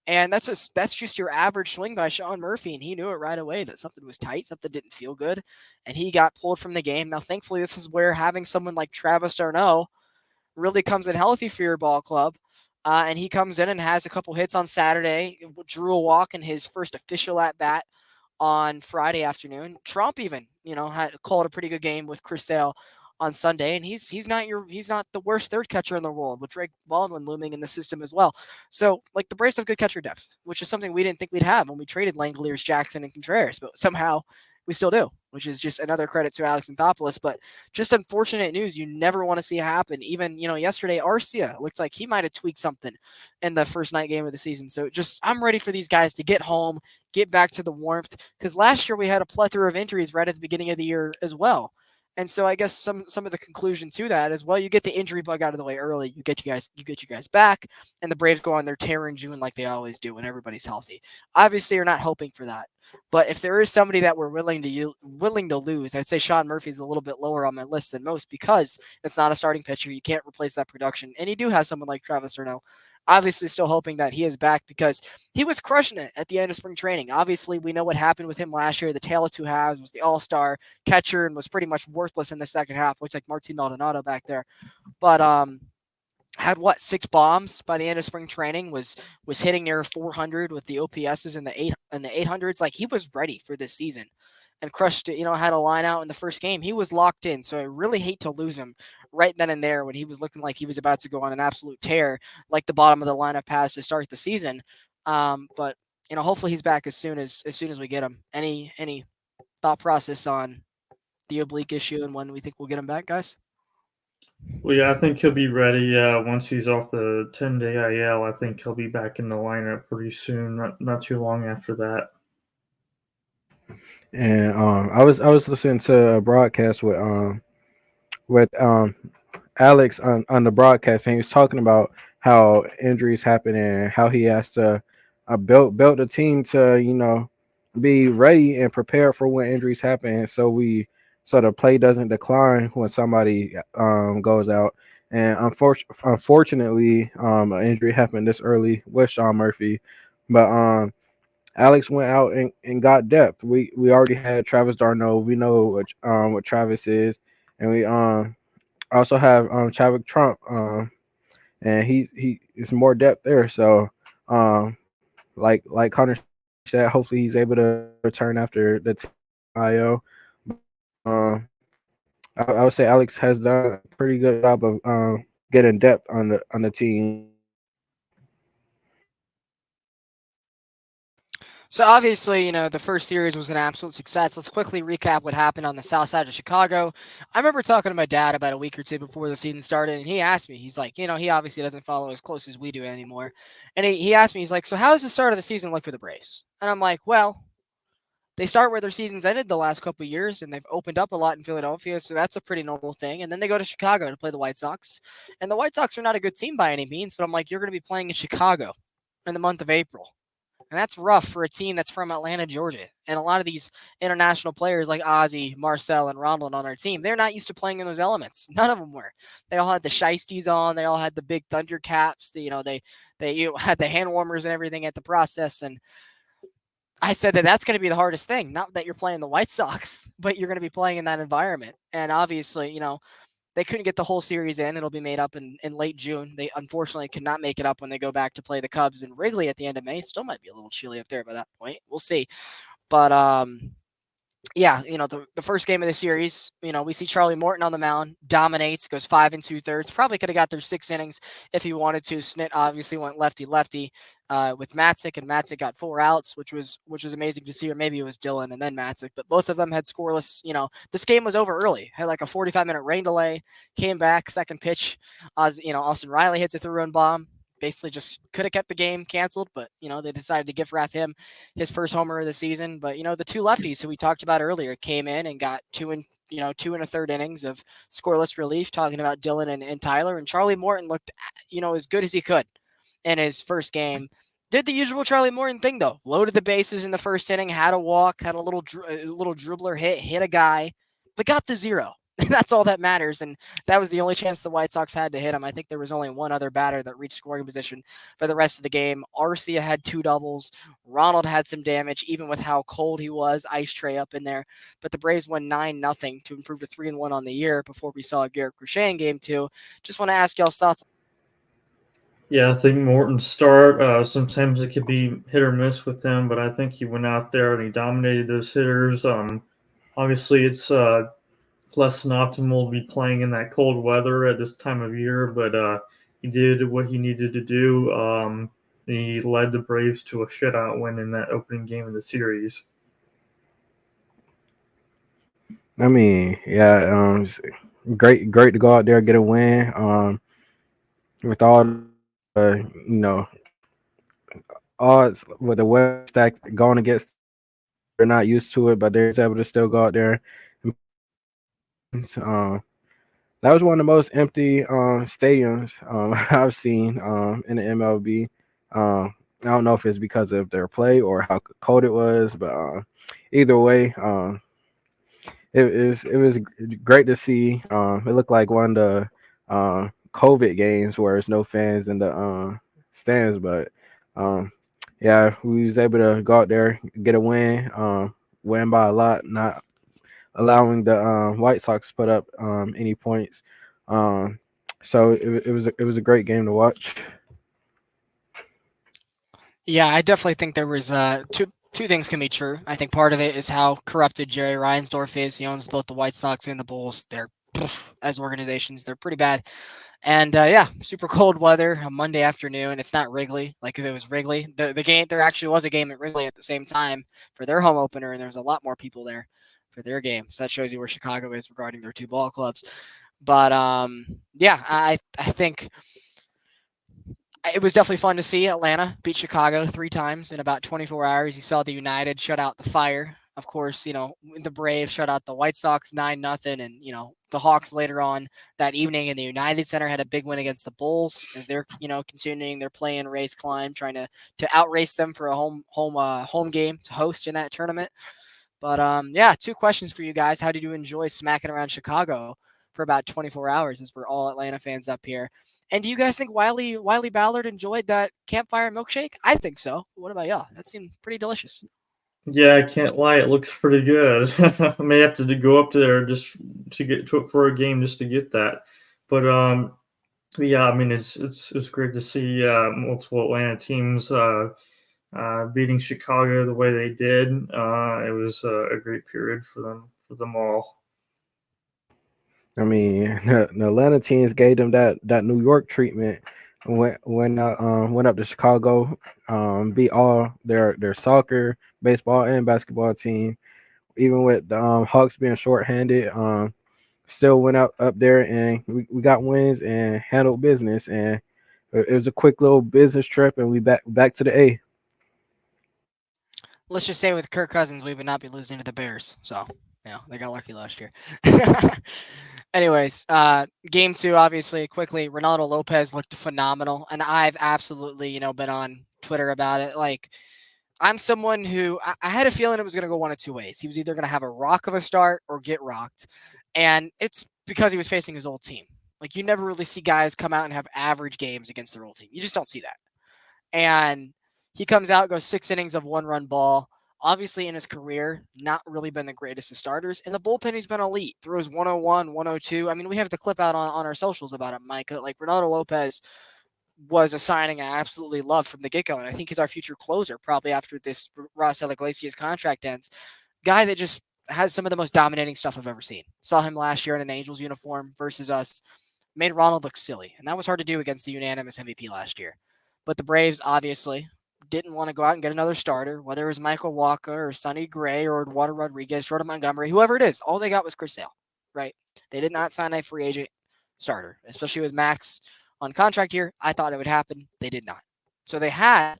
And that's just your average swing by Sean Murphy, and he knew it right away that something was tight, something didn't feel good, and he got pulled from the game. Now, thankfully, this is where having someone like Travis d'Arnaud really comes in healthy for your ball club. And he comes in and has a couple hits on Saturday, drew a walk in his first official at bat on Friday afternoon. Trump even, had called a pretty good game with Chris Sale on Sunday, and he's not the worst third catcher in the world, with Drake Baldwin looming in the system as well. So like the Braves have good catcher depth, which is something we didn't think we'd have when we traded Langoliers, Jackson, and Contreras, but somehow we still do, which is just another credit to Alex Anthopoulos. But just unfortunate news you never want to see happen. Even yesterday Arcia looked like he might have tweaked something in the first night game of the season. So just I'm ready for these guys to get home, get back to the warmth, because last year we had a plethora of injuries right at the beginning of the year as well. And so I guess some of the conclusion to that is, well, you get the injury bug out of the way early, you get you guys back, and the Braves go on their tear in June like they always do when everybody's healthy. Obviously, you're not hoping for that, but if there is somebody that we're willing to lose, I'd say Sean Murphy's a little bit lower on my list than most because it's not a starting pitcher. You can't replace that production, and you do have someone like Travis d'Arnaud. Obviously, still hoping that he is back because he was crushing it at the end of spring training. Obviously, we know what happened with him last year. The tale of two halves, was the all-star catcher and was pretty much worthless in the second half. Looked like Martin Maldonado back there. But had 6 bombs by the end of spring training, was hitting near 400 with the OPSs in the 800s. Like he was ready for this season and crushed it, had a line out in the first game. He was locked in. So I really hate to lose him right then and there when he was looking like he was about to go on an absolute tear, like the bottom of the lineup has to start the season. But hopefully he's back as soon as we get him. Any thought process on the oblique issue and when we think we'll get him back, guys? Well, yeah, I think he'll be ready once he's off the 10-day IL. I think he'll be back in the lineup pretty soon, not too long after that. And I was listening to a broadcast with Alex on the broadcast, and he was talking about how injuries happen and how he has to build a team to be ready and prepared for when injuries happen, so the play doesn't decline when somebody goes out. And unfortunately, an injury happened this early with Sean Murphy, but Alex went out and got depth. We already had Travis d'Arnaud. We know what Travis is, and we also have Chadwick Trump, and he is more depth there. So like Connor said, hopefully he's able to return after the IO. I would say Alex has done a pretty good job of getting depth on the team. So obviously, the first series was an absolute success. Let's quickly recap what happened on the south side of Chicago. I remember talking to my dad about a week or two before the season started, and he asked me, he's like, he obviously doesn't follow as close as we do anymore. And he asked me, he's like, so how does the start of the season look for the Braves? And I'm like, well, they start where their seasons ended the last couple of years, and they've opened up a lot in Philadelphia, so that's a pretty normal thing. And then they go to Chicago to play the White Sox. And the White Sox are not a good team by any means, but I'm like, you're going to be playing in Chicago in the month of April. And that's rough for a team that's from Atlanta, Georgia. And a lot of these international players like Ozzy, Marcel, and Ronald on our team, they're not used to playing in those elements. None of them were. They all had the shiesties on. They all had the big thunder caps. They had the hand warmers and everything at the process. And I said that's going to be the hardest thing. Not that you're playing the White Sox, but you're going to be playing in that environment. And obviously, they couldn't get the whole series in. It'll be made up in late June. They unfortunately could not make it up when they go back to play the Cubs in Wrigley at the end of May. Still might be a little chilly up there by that point. We'll see. But yeah, the first game of the series, we see Charlie Morton on the mound, dominates, goes 5 2/3. Probably could have got there 6 innings if he wanted to. Snit obviously went lefty with Matzik, and Matzik got 4 outs, which was amazing to see. Or maybe it was Dylan and then Matzik, but both of them had scoreless. This game was over early. Had like a 45-minute rain delay. Came back, second pitch. Austin Riley hits a 3-run bomb. Basically just could have kept the game canceled, but they decided to gift wrap him his first homer of the season. But the two lefties who we talked about earlier came in and got 2 1/3 innings of scoreless relief, talking about Dylan and Tyler. And Charlie Morton looked as good as he could in his first game. Did the usual Charlie Morton thing though, loaded the bases in the first inning, had a walk, had a little dribbler hit a guy, but got the 0. That's all that matters. And that was the only chance the White Sox had to hit him. I think there was only one other batter that reached scoring position for the rest of the game. Arcia had 2 doubles. Ronald had some damage, even with how cold he was. Ice tray up in there. But the Braves won 9-0 to improve to 3-1 on the year before we saw Garrett Crochet in game 2. Just want to ask y'all's thoughts. Yeah, I think Morton's start, sometimes it could be hit or miss with him, but I think he went out there and he dominated those hitters. Obviously, it's less than optimal to be playing in that cold weather at this time of year, but he did what he needed to do. He led the Braves to a shutout win in that opening game of the series. I mean, yeah, great to go out there, get a win. With all odds with the West stack going against, they're not used to it, but they're able to still go out there. That was one of the most empty stadiums I've seen in the MLB. I don't know if it's because of their play or how cold it was, but either way, it was great to see. It looked like one of the COVID games where there's no fans in the stands, but yeah, we was able to go out there, get a win, win by a lot, not allowing the White Sox to put up any points. So it was a great game to watch. Yeah, I definitely think there was two things can be true. I think part of it is how corrupted Jerry Reinsdorf is. He owns both the White Sox and the Bulls. They're as organizations, they're pretty bad. And yeah, super cold weather, a Monday afternoon. It's not Wrigley. Like if it was Wrigley, the game, there actually was a game at Wrigley at the same time for their home opener, and there's a lot more people there for their game. So that shows you where Chicago is regarding their 2 ball clubs. But yeah, I think it was definitely fun to see Atlanta beat Chicago 3 times in about 24 hours. You saw the United shut out the Fire. Of course, the Braves shut out the White Sox 9-0, and the Hawks later on that evening in the United Center had a big win against the Bulls as they're continuing their play-in race climb, trying to outrace them for a home game to host in that tournament. But yeah, 2 questions for you guys. How did you enjoy smacking around Chicago for about 24 hours, as we're all Atlanta fans up here? And do you guys think Wiley Ballard enjoyed that campfire milkshake? I think so. What about y'all? That seemed pretty delicious. Yeah, I can't lie, it looks pretty good. I may have to go up there just to get to it for a game just to get that. But yeah, I mean it's great to see multiple Atlanta teams beating Chicago the way they did. It was a great period for them all. I mean, the Atlanta teams gave them that New York treatment. Went up to Chicago, beat all their soccer, baseball, and basketball team. Even with the Hawks being shorthanded, still went up there and we got wins and handled business. And it was a quick little business trip, and we back to the A. Let's just say with Kirk Cousins, we would not be losing to the Bears. So, they got lucky last year. Anyways, game 2, obviously, quickly, Ronaldo Lopez looked phenomenal, and I've absolutely, been on Twitter about it. Like, I'm someone who I had a feeling it was going to go one of two ways. He was either going to have a rock of a start or get rocked, and it's because he was facing his old team. Like, you never really see guys come out and have average games against their old team. You just don't see that. And he comes out, goes 6 innings of 1-run ball. Obviously, in his career, not really been the greatest of starters. In the bullpen, he's been elite. Throws 101, 102. I mean, we have the clip out on our socials about it, Micah. Like, Ronaldo Lopez was a signing I absolutely loved from the get-go, and I think he's our future closer probably after this Raisel Iglesias contract ends. Guy that just has some of the most dominating stuff I've ever seen. Saw him last year in an Angels uniform versus us. Made Ronald look silly, and that was hard to do against the unanimous MVP last year. But the Braves, obviously, didn't want to go out and get another starter, whether it was Michael Walker or Sonny Gray or Eduardo Rodriguez, Jordan Montgomery, whoever it is. All they got was Chris Sale, right? They did not sign a free agent starter, especially with Max on contract here. I thought it would happen. They did not. So they had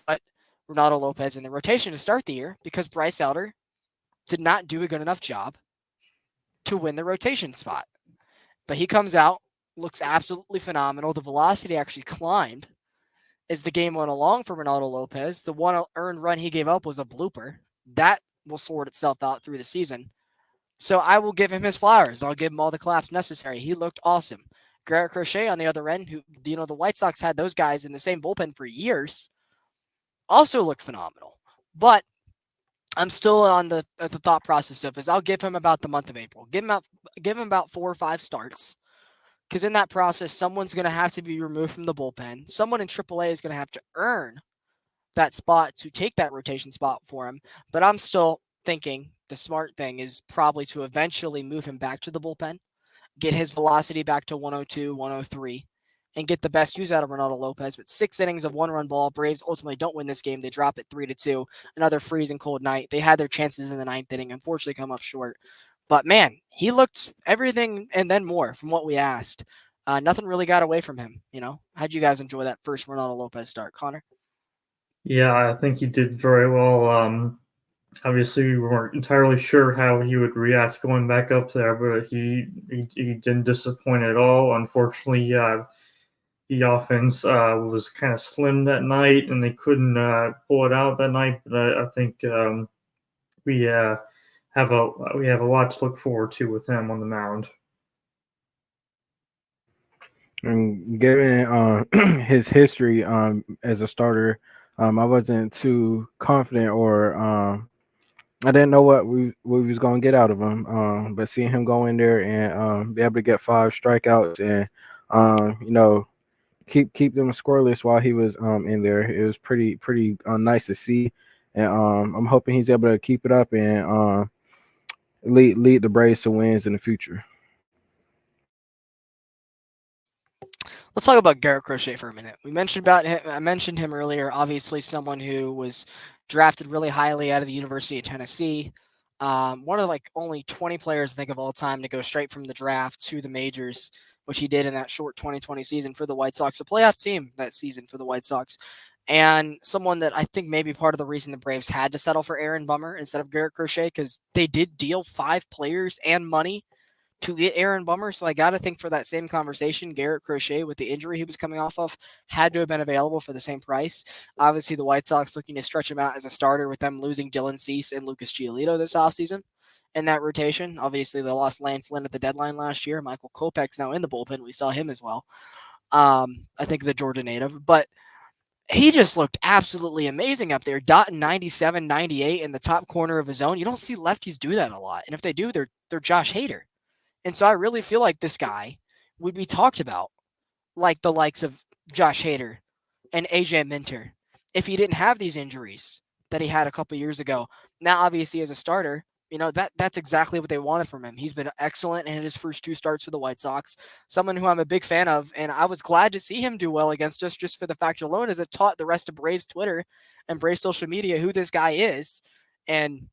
but Ronaldo Lopez in the rotation to start the year because Bryce Elder did not do a good enough job to win the rotation spot. But he comes out, looks absolutely phenomenal. The velocity actually climbed as the game went along for Ronaldo Lopez. The one earned run he gave up was a blooper. That will sort itself out through the season. So I will give him his flowers. I'll give him all the claps necessary. He looked awesome. Garrett Crochet on the other end, who, the White Sox had those guys in the same bullpen for years, also looked phenomenal. But I'm still on the thought process of is I'll give him about the month of April. Give him about 4 or 5 starts. Because in that process, someone's going to have to be removed from the bullpen. Someone in AAA is going to have to earn that spot to take that rotation spot for him. But I'm still thinking the smart thing is probably to eventually move him back to the bullpen, get his velocity back to 102, 103, and get the best use out of Ronaldo Lopez. But 6 innings of 1-run ball. Braves ultimately don't win this game. They drop it 3-2. Another freezing cold night. They had their chances in the 9th inning. Unfortunately, come up short. But man, he looked everything and then more from what we asked. Nothing really got away from him. How'd you guys enjoy that first Ronaldo Lopez start, Connor? Yeah, I think he did very well. Obviously, we weren't entirely sure how he would react going back up there, but he didn't disappoint at all. Unfortunately, the offense was kind of slim that night, and they couldn't pull it out that night. But I think we have a lot to look forward to with him on the mound. And given his history as a starter, I wasn't too confident or I didn't know what we was gonna get out of him. But seeing him go in there and be able to get 5 strikeouts and keep them scoreless while he was in there, it was pretty nice to see. And I'm hoping he's able to keep it up and lead the Braves to wins in the future. Let's talk about Garrett Crochet for a minute. We mentioned about him. I mentioned him earlier. Obviously, someone who was drafted really highly out of the University of Tennessee. One of only 20 players I think of all time to go straight from the draft to the majors, which he did in that short 2020 season for the White Sox, a playoff team that season for the White Sox. And someone that I think may be part of the reason the Braves had to settle for Aaron Bummer instead of Garrett Crochet, because they did deal 5 players and money to get Aaron Bummer. So I got to think for that same conversation, Garrett Crochet, with the injury he was coming off of, had to have been available for the same price. Obviously, the White Sox looking to stretch him out as a starter with them losing Dylan Cease and Lucas Giolito this offseason in that rotation. Obviously, they lost Lance Lynn at the deadline last year. Michael Kopech's now in the bullpen. We saw him as well. I think the Georgia native. But he just looked absolutely amazing up there, dotting 97, 98 in the top corner of his zone. You don't see lefties do that a lot. And if they do, they're Josh Hader. And so I really feel like this guy would be talked about like the likes of Josh Hader and AJ Minter if he didn't have these injuries that he had a couple years ago. Now, obviously, as a starter, that's exactly what they wanted from him. He's been excellent in his first 2 starts for the White Sox. Someone who I'm a big fan of, and I was glad to see him do well against us just for the fact alone, as it taught the rest of Braves Twitter and Braves social media who this guy is, and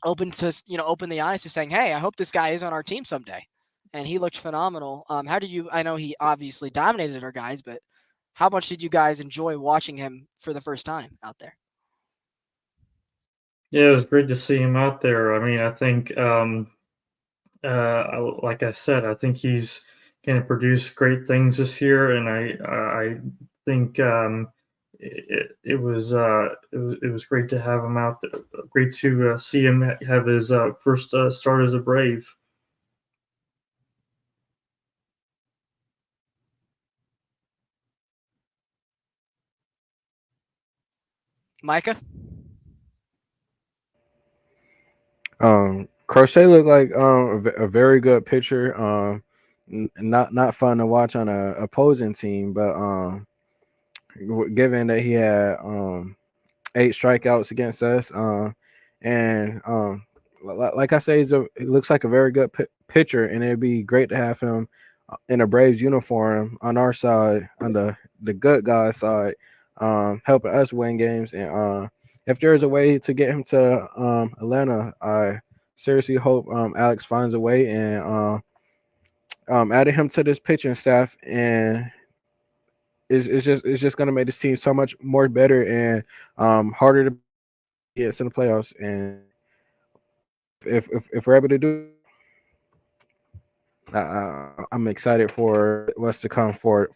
open the eyes to saying, hey, I hope this guy is on our team someday. And he looked phenomenal. I know he obviously dominated our guys, but how much did you guys enjoy watching him for the first time out there? Yeah, it was great to see him out there. I mean, I think, like I said, I think he's going to produce great things this year, and I think it was great to have him out there. Great to see him have his first start as a Brave. Micah? Crochet looked like a very good pitcher. Not fun to watch on a opposing team, but given that he had 8 strikeouts against us, and like I say, he looks like a very good pitcher, and it'd be great to have him in a Braves uniform on our side, on the good guy side, helping us win games. And if there's a way to get him to Atlanta, I seriously hope Alex finds a way and adding him to this pitching staff, and it's just gonna make this team so much more better and harder to get in the playoffs. And if we're able to do, I'm excited for what's to come for it.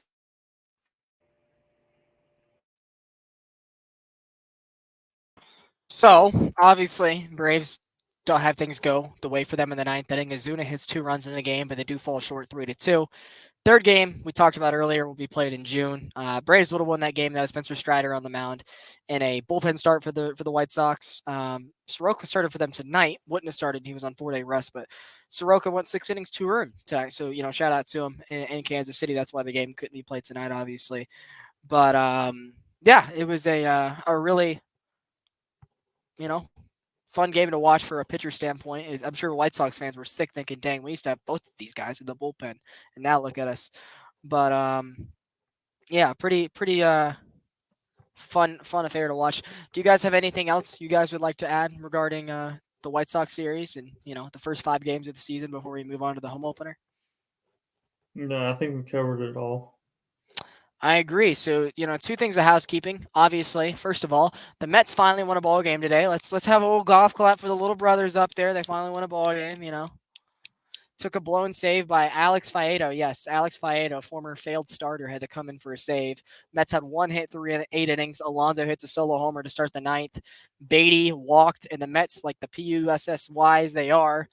So, obviously, Braves don't have things go the way for them in the 9th inning. Azuna hits 2 runs in the game, but they do fall short 3-2. Third game we talked about earlier will be played in June. Braves would have won that game. That was Spencer Strider on the mound in a bullpen start for the White Sox. Soroka started for them tonight. Wouldn't have started. He was on 4-day rest, but Soroka went 6 innings, 2 earned tonight. So shout out to him in Kansas City. That's why the game couldn't be played tonight, obviously. But yeah, it was a really fun game to watch for a pitcher standpoint. I'm sure White Sox fans were sick thinking, dang, we used to have both of these guys in the bullpen, and now look at us. But yeah, pretty fun affair to watch. Do you guys have anything else you guys would like to add regarding the White Sox series and the first 5 games of the season before we move on to the home opener? No, I think we covered it all. I agree. So, 2 things of housekeeping. Obviously, first of all, the Mets finally won a ball game today. Let's have a little golf clap for the little brothers up there. They finally won a ball game, Took a blown save by Alex Faedo. Yes, Alex Faedo, former failed starter, had to come in for a save. Mets had 1 hit through 8 innings. Alonso hits a solo homer to start the 9th. Beatty walked, and the Mets, like the PUSSYs they are,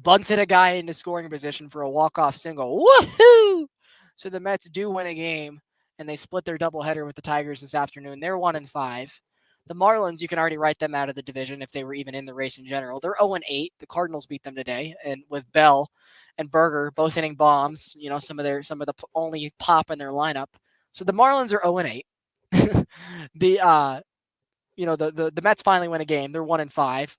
bunted a guy into scoring position for a walk-off single. Woohoo! So the Mets do win a game, and they split their doubleheader with the Tigers this afternoon. They're 1-5. The Marlins, you can already write them out of the division if they were even in the race in general. They're 0-8. The Cardinals beat them today, and with Bell and Berger both hitting bombs, some of the only pop in their lineup. So the Marlins are 0-8. The Mets finally win a game. They're 1-5.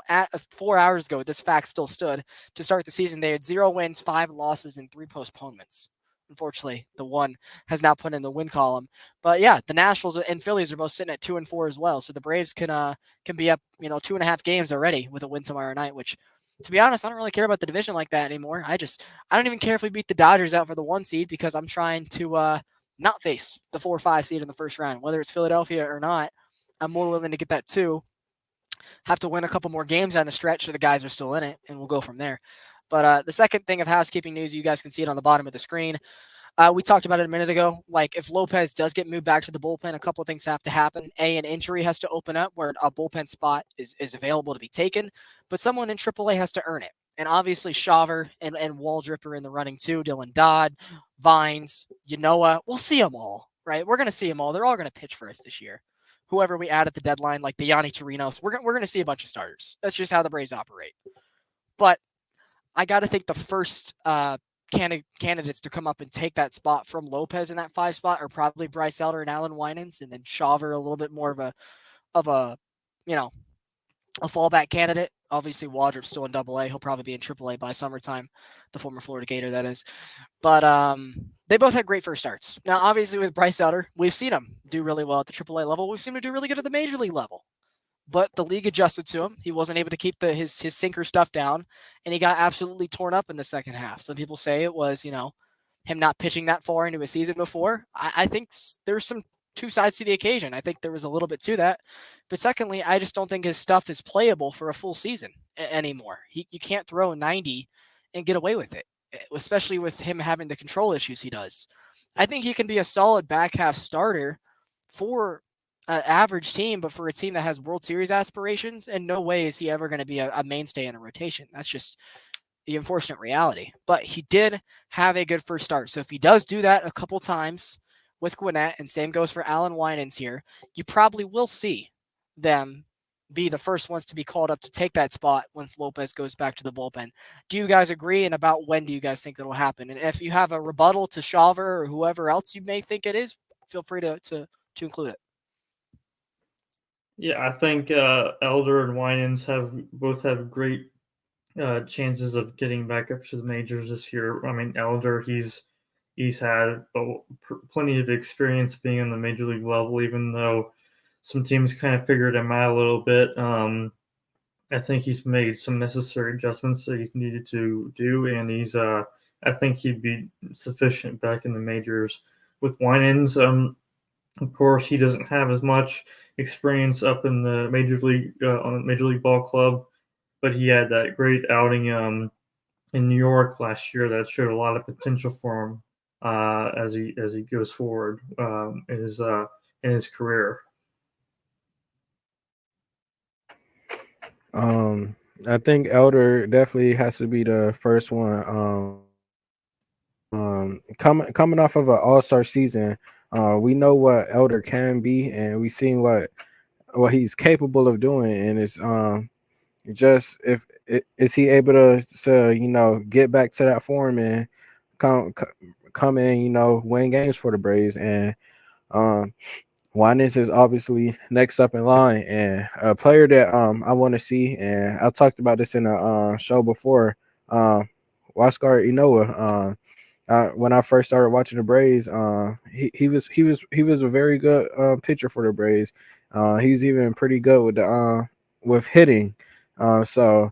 At 4 hours ago, this fact still stood. To start the season, they had 0 wins, 5 losses, and 3 postponements. Unfortunately, the one has now put in the win column. But yeah, the Nationals and Phillies are both sitting at 2-4 as well. So the Braves can be up 2.5 games already with a win tomorrow night. Which, to be honest, I don't really care about the division like that anymore. I don't even care if we beat the Dodgers out for the 1 seed because I'm trying to not face the 4 or 5 seed in the first round, whether it's Philadelphia or not. I'm more willing to get that 2. Have to win a couple more games on the stretch so the guys are still in it, and we'll go from there. But the second thing of housekeeping news, you guys can see it on the bottom of the screen. We talked about it a minute ago. Like, if Lopez does get moved back to the bullpen, a couple of things have to happen. An injury has to open up where a bullpen spot is available to be taken, but someone in AAA has to earn it. And obviously, Shaver and Waldrip are in the running too. Dylan Dodd, Vines, Yanoa. We'll see them all, right? We're going to see them all. They're all going to pitch for us this year. Whoever we add at the deadline, like the Yanni Torinos, we're going to see a bunch of starters. That's just how the Braves operate. But I got to think the first candidates to come up and take that spot from Lopez in that 5 spot are probably Bryce Elder and Alan Winans, and then Shaver a little bit more of a a fallback candidate. Obviously, Waldrop's still in Double A. He'll probably be in Triple A by summertime, the former Florida Gator, that is. But they both had great first starts. Now, obviously, with Bryce Elder, we've seen him do really well at the Triple A level. We've seen him do really good at the Major League level. But the league adjusted to him. He wasn't able to keep his sinker stuff down, and he got absolutely torn up in the second half. Some people say it was, him not pitching that far into a season before. I think there's some two sides to the occasion. I think there was a little bit to that. But secondly, I just don't think his stuff is playable for a full season anymore. You can't throw a 90 and get away with it, especially with him having the control issues he does. I think he can be a solid back half starter for an average team, but for a team that has World Series aspirations, in no way is he ever going to be a mainstay in a rotation. That's just the unfortunate reality. But he did have a good first start. So if he does do that a couple times with Gwinnett, and same goes for Alan Winans here, you probably will see them be the first ones to be called up to take that spot once Lopez goes back to the bullpen. Do you guys agree? And about when do you guys think that'll happen? And if you have a rebuttal to Shawver or whoever else you may think it is, feel free to include it. Yeah, I think Elder and Winans both have great chances of getting back up to the majors this year. I mean, Elder, he's had plenty of experience being on the major league level, even though some teams kind of figured him out a little bit. I think he's made some necessary adjustments that he's needed to do, and I think he'd be sufficient back in the majors. With Winans, of course, he doesn't have as much experience up in the major league on a major league ball club, but he had that great outing in New York last year that showed a lot of potential for him as he goes forward in his career. I think Elder definitely has to be the first one. Coming off of an All-Star season, we know what Elder can be, and we've seen what he's capable of doing, and it's just is he able to get back to that form and come in, win games for the Braves. And Winans is obviously next up in line, and a player that I want to see, and I talked about this in a show before, Huascar Inoa. When I first started watching the Braves, he was a very good pitcher for the Braves. He's even pretty good with hitting. So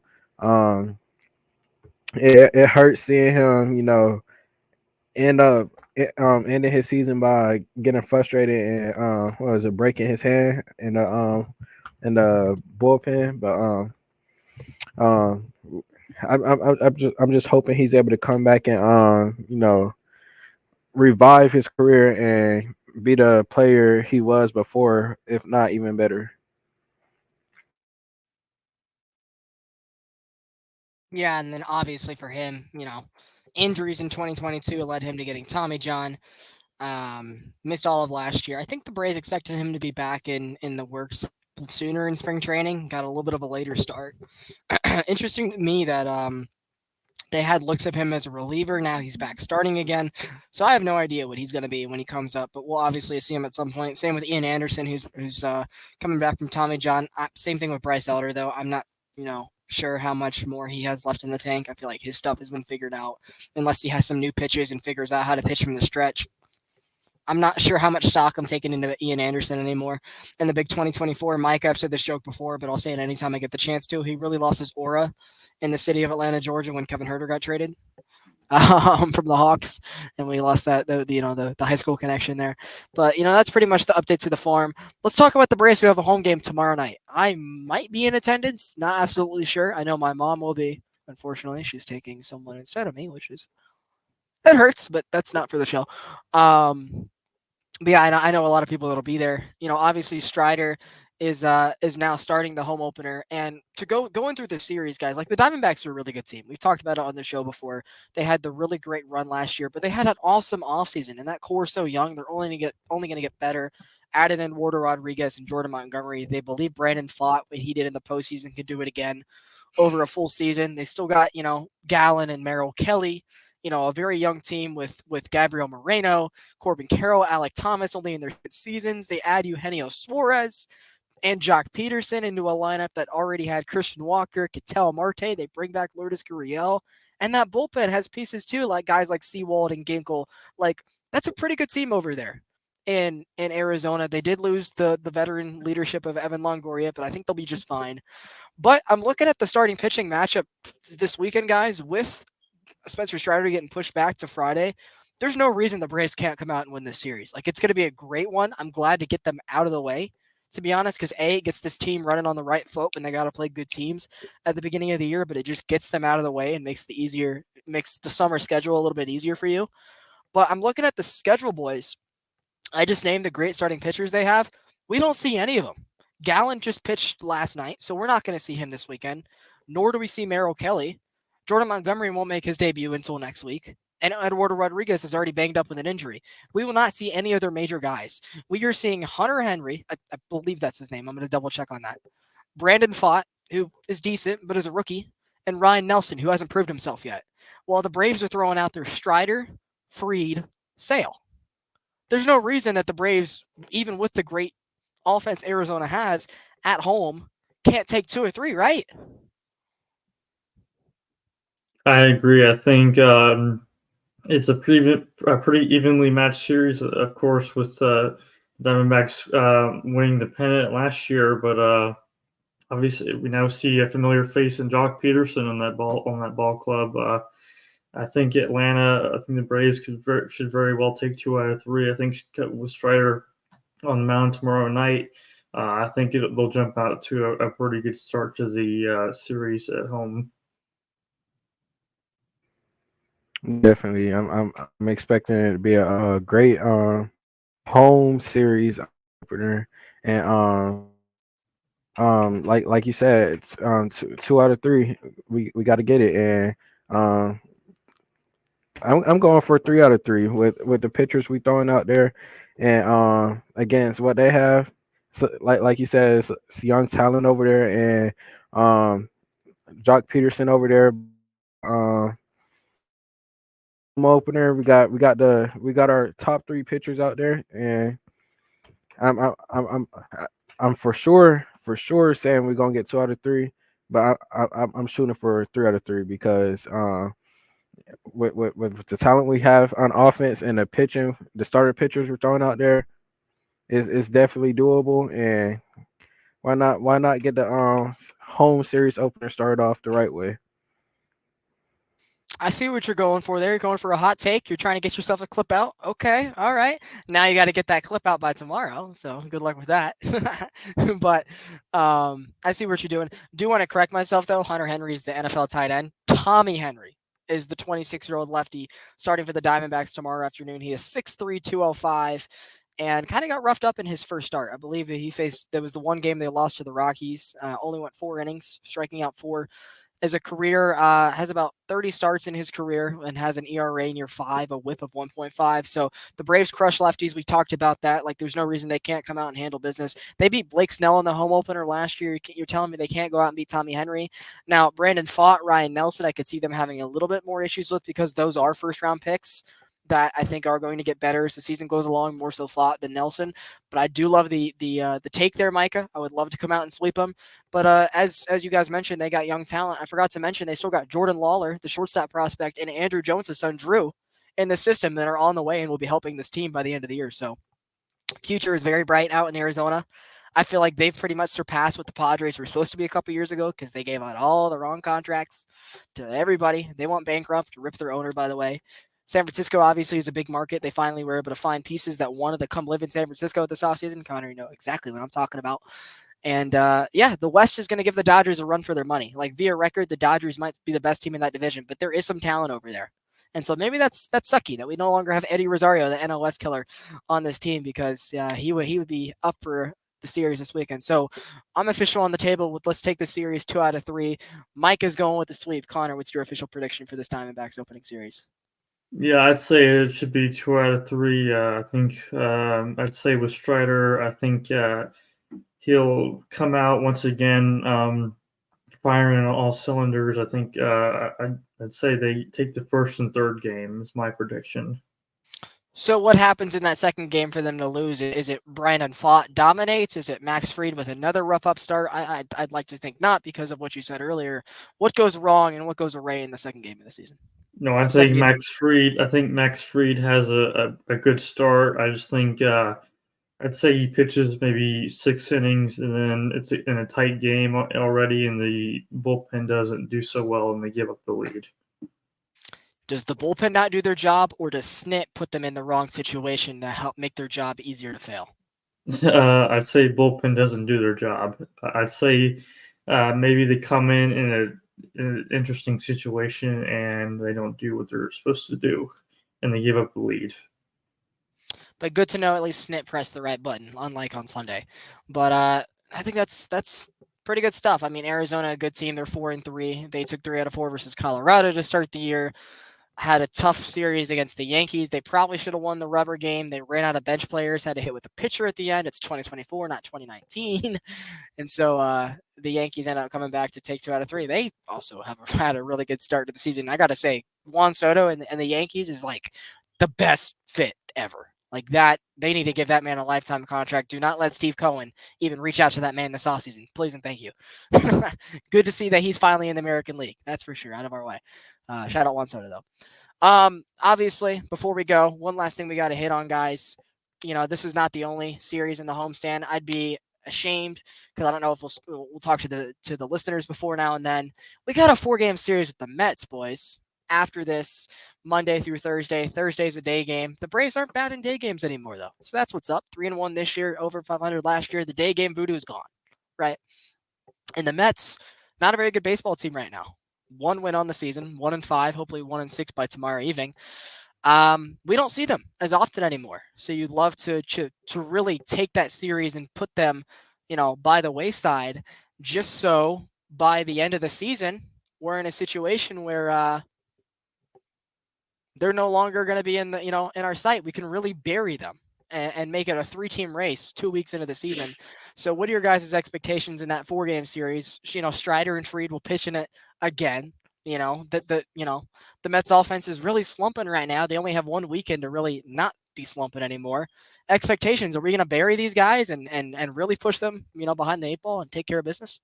it hurts seeing him, end up ending his season by getting frustrated and breaking his hand in the bullpen. But I'm just hoping he's able to come back and revive his career and be the player he was before, if not even better. Yeah, and then obviously for him, injuries in 2022 led him to getting Tommy John. Missed all of last year. I think the Braves expected him to be back in the works sooner in spring training. Got a little bit of a later start. Interesting to me that they had looks of him as a reliever. Now he's back starting again. So I have no idea what he's going to be when he comes up, but we'll obviously see him at some point. Same with Ian Anderson, who's coming back from Tommy John. Same thing with Bryce Elder, though. I'm not, sure how much more he has left in the tank. I feel like his stuff has been figured out, unless he has some new pitches and figures out how to pitch from the stretch. I'm not sure how much stock I'm taking into Ian Anderson anymore. In the big 2024, Mike, I've said this joke before, but I'll say it anytime I get the chance to. He really lost his aura in the city of Atlanta, Georgia, when Kevin Herter got traded from the Hawks, and we lost the high school connection there. But that's pretty much the update to the farm. Let's talk about the Braves who have a home game tomorrow night. I might be in attendance, not absolutely sure. I know my mom will be. Unfortunately, she's taking someone instead of me, that hurts, but that's not for the show. But yeah, I know a lot of people that'll be there. Obviously Strider is now starting the home opener, and to going through the series, guys, like the Diamondbacks are a really good team. We've talked about it on the show before. They had the really great run last year, but they had an awesome offseason, and that core is so young. They're only going to get better. Added in Warder Rodriguez and Jordan Montgomery. They believe Brandon Pfaadt, what he did in the postseason, could do it again over a full season. They still got Gallen and Merrill Kelly. A very young team with Gabriel Moreno, Corbin Carroll, Alec Thomas, only in their seasons. They add Eugenio Suarez. and Jock Peterson into a lineup that already had Christian Walker, Ketel Marte. They bring back Lourdes Gurriel. And that bullpen has pieces too, like guys like Seawald and Ginkle. Like, that's a pretty good team over there in Arizona. They did lose the veteran leadership of Evan Longoria, but I think they'll be just fine. But I'm looking at the starting pitching matchup this weekend, guys, with Spencer Strider getting pushed back to Friday. There's no reason the Braves can't come out and win this series. Like, it's going to be a great one. I'm glad to get them out of the way, to be honest, because it gets this team running on the right foot when they got to play good teams at the beginning of the year, but it just gets them out of the way and makes the summer schedule a little bit easier for you. But I'm looking at the schedule, boys. I just named the great starting pitchers they have. We don't see any of them. Gallen just pitched last night, so we're not going to see him this weekend, nor do we see Merrill Kelly. Jordan Montgomery won't make his debut until next week, and Eduardo Rodriguez is already banged up with an injury. We will not see any other major guys. We are seeing Hunter Henry, I believe that's his name. I'm going to double check on that. Brandon Pfaadt, who is decent but is a rookie, and Ryan Nelson, who hasn't proved himself yet. While the Braves are throwing out their Strider, Fried, Sale. There's no reason that the Braves, even with the great offense Arizona has at home, can't take 2 or 3, right? I agree. I think it's a pretty evenly matched series, of course, with Diamondbacks winning the pennant last year. But obviously, we now see a familiar face in Jock Peterson on that ball club. I think the Braves should very well take 2 out of 3. I think with Strider on the mound tomorrow night, I think they'll jump out to a pretty good start to the series at home. Definitely, I'm expecting it to be a great home series opener, and like you said, it's two out of 3. We got to get it, and I'm going for 3 out of 3 with the pitchers we throwing out there, and against what they have. So like you said, it's young talent over there, and Jock Peterson over there. Opener, we got our top 3 pitchers out there, and I'm for sure saying we're gonna get 2 out of 3, but I'm shooting for 3 out of 3 because with the talent we have on offense and the pitching, the starter pitchers we're throwing out there is definitely doable. And why not get the home series opener started off the right way? I see what you're going for there. You're going for a hot take. You're trying to get yourself a clip out. Okay. All right. Now you got to get that clip out by tomorrow. So good luck with that. But I see what you're doing. Do want to correct myself, though. Hunter Henry is the NFL tight end. Tommy Henry is the 26-year-old lefty starting for the Diamondbacks tomorrow afternoon. He is 6'3", 205, and kind of got roughed up in his first start. I believe that there was the one game they lost to the Rockies. Only went 4 innings, striking out 4. As a career, has about 30 starts in his career and has an ERA near 5, a whip of 1.5. So the Braves crush lefties. We talked about that. Like, there's no reason they can't come out and handle business. They beat Blake Snell in the home opener last year. You're telling me they can't go out and beat Tommy Henry? Now, Brandon Pfaadt, Ryan Nelson, I could see them having a little bit more issues with because those are first-round picks that I think are going to get better as the season goes along, more so Pfaadt than Nelson. But I do love the take there, Micah. I would love to come out and sweep them. But as you guys mentioned, they got young talent. I forgot to mention they still got Jordan Lawler, the shortstop prospect, and Andrew Jones' son Drew in the system that are on the way and will be helping this team by the end of the year. So future is very bright out in Arizona. I feel like they've pretty much surpassed what the Padres were supposed to be a couple years ago because they gave out all the wrong contracts to everybody. They went bankrupt, ripped their owner, by the way. San Francisco obviously is a big market. They finally were able to find pieces that wanted to come live in San Francisco this offseason. Connor, you know exactly what I'm talking about. And the West is going to give the Dodgers a run for their money. Like, via record, the Dodgers might be the best team in that division, but there is some talent over there. And so maybe that's sucky that we no longer have Eddie Rosario, the NOS killer, on this team because he would be up for the series this weekend. So I'm official on the table with let's take the series 2 out of 3. Mike is going with the sweep. Connor, what's your official prediction for this Diamondbacks opening series? Yeah, I'd say it should be 2 out of 3. I think I'd say with Strider, I think he'll come out once again firing on all cylinders. I think I'd say they take the first and third game is my prediction. So what happens in that second game for them to lose? Is it Brandon Fott dominates? Is it Max Fried with another rough upstart? I'd like to think not because of what you said earlier. What goes wrong and what goes awry in the second game of the season? No, I The think second game. Max Fried has a good start. I just think I'd say he pitches maybe 6 innings, and then it's in a tight game already, and the bullpen doesn't do so well, and they give up the lead. Does the bullpen not do their job, or does Snit put them in the wrong situation to help make their job easier to fail? I'd say bullpen doesn't do their job. I'd say maybe they come in an interesting situation and they don't do what they're supposed to do, and they give up the lead. But good to know at least Snit pressed the right button, unlike on Sunday. But I think that's pretty good stuff. I mean, Arizona, a good team. They're 4-3. They took 3 out of 4 versus Colorado to start the year. Had a tough series against the Yankees. They probably should have won the rubber game. They ran out of bench players, had to hit with the pitcher at the end. It's 2024, not 2019. And so the Yankees end up coming back to take 2 out of 3. They also have had a really good start to the season. I got to say, Juan Soto and the Yankees is like the best fit ever. Like that, they need to give that man a lifetime contract. Do not let Steve Cohen even reach out to that man this offseason. Please and thank you. Good to see that he's finally in the American League. That's for sure. Out of our way. Shout out Juan Soto, though. Obviously, before we go, one last thing we got to hit on, guys. You know, this is not the only series in the homestand. I'd be ashamed because I don't know if we'll talk to the listeners before now and then. We got a 4-game series with the Mets, boys. After this, Monday through Thursday. Thursday's a day game. The Braves aren't bad in day games anymore, though. So that's what's up. 3-1 this year, over 500 last year. The day game voodoo is gone, right? And the Mets, not a very good baseball team right now. 1 win on the season, 1-5, hopefully 1-6 by tomorrow evening. We don't see them as often anymore. So you'd love to really take that series and put them, by the wayside, just so by the end of the season, we're in a situation where they're no longer going to be in our sight. We can really bury them and make it a 3-team race 2 weeks into the season. So what are your guys' expectations in that 4-game series? Strider and Fried will pitch in it again. The Mets offense is really slumping right now. They only have 1 weekend to really not be slumping anymore. Expectations, are we going to bury these guys and really push them, behind the 8 ball and take care of business?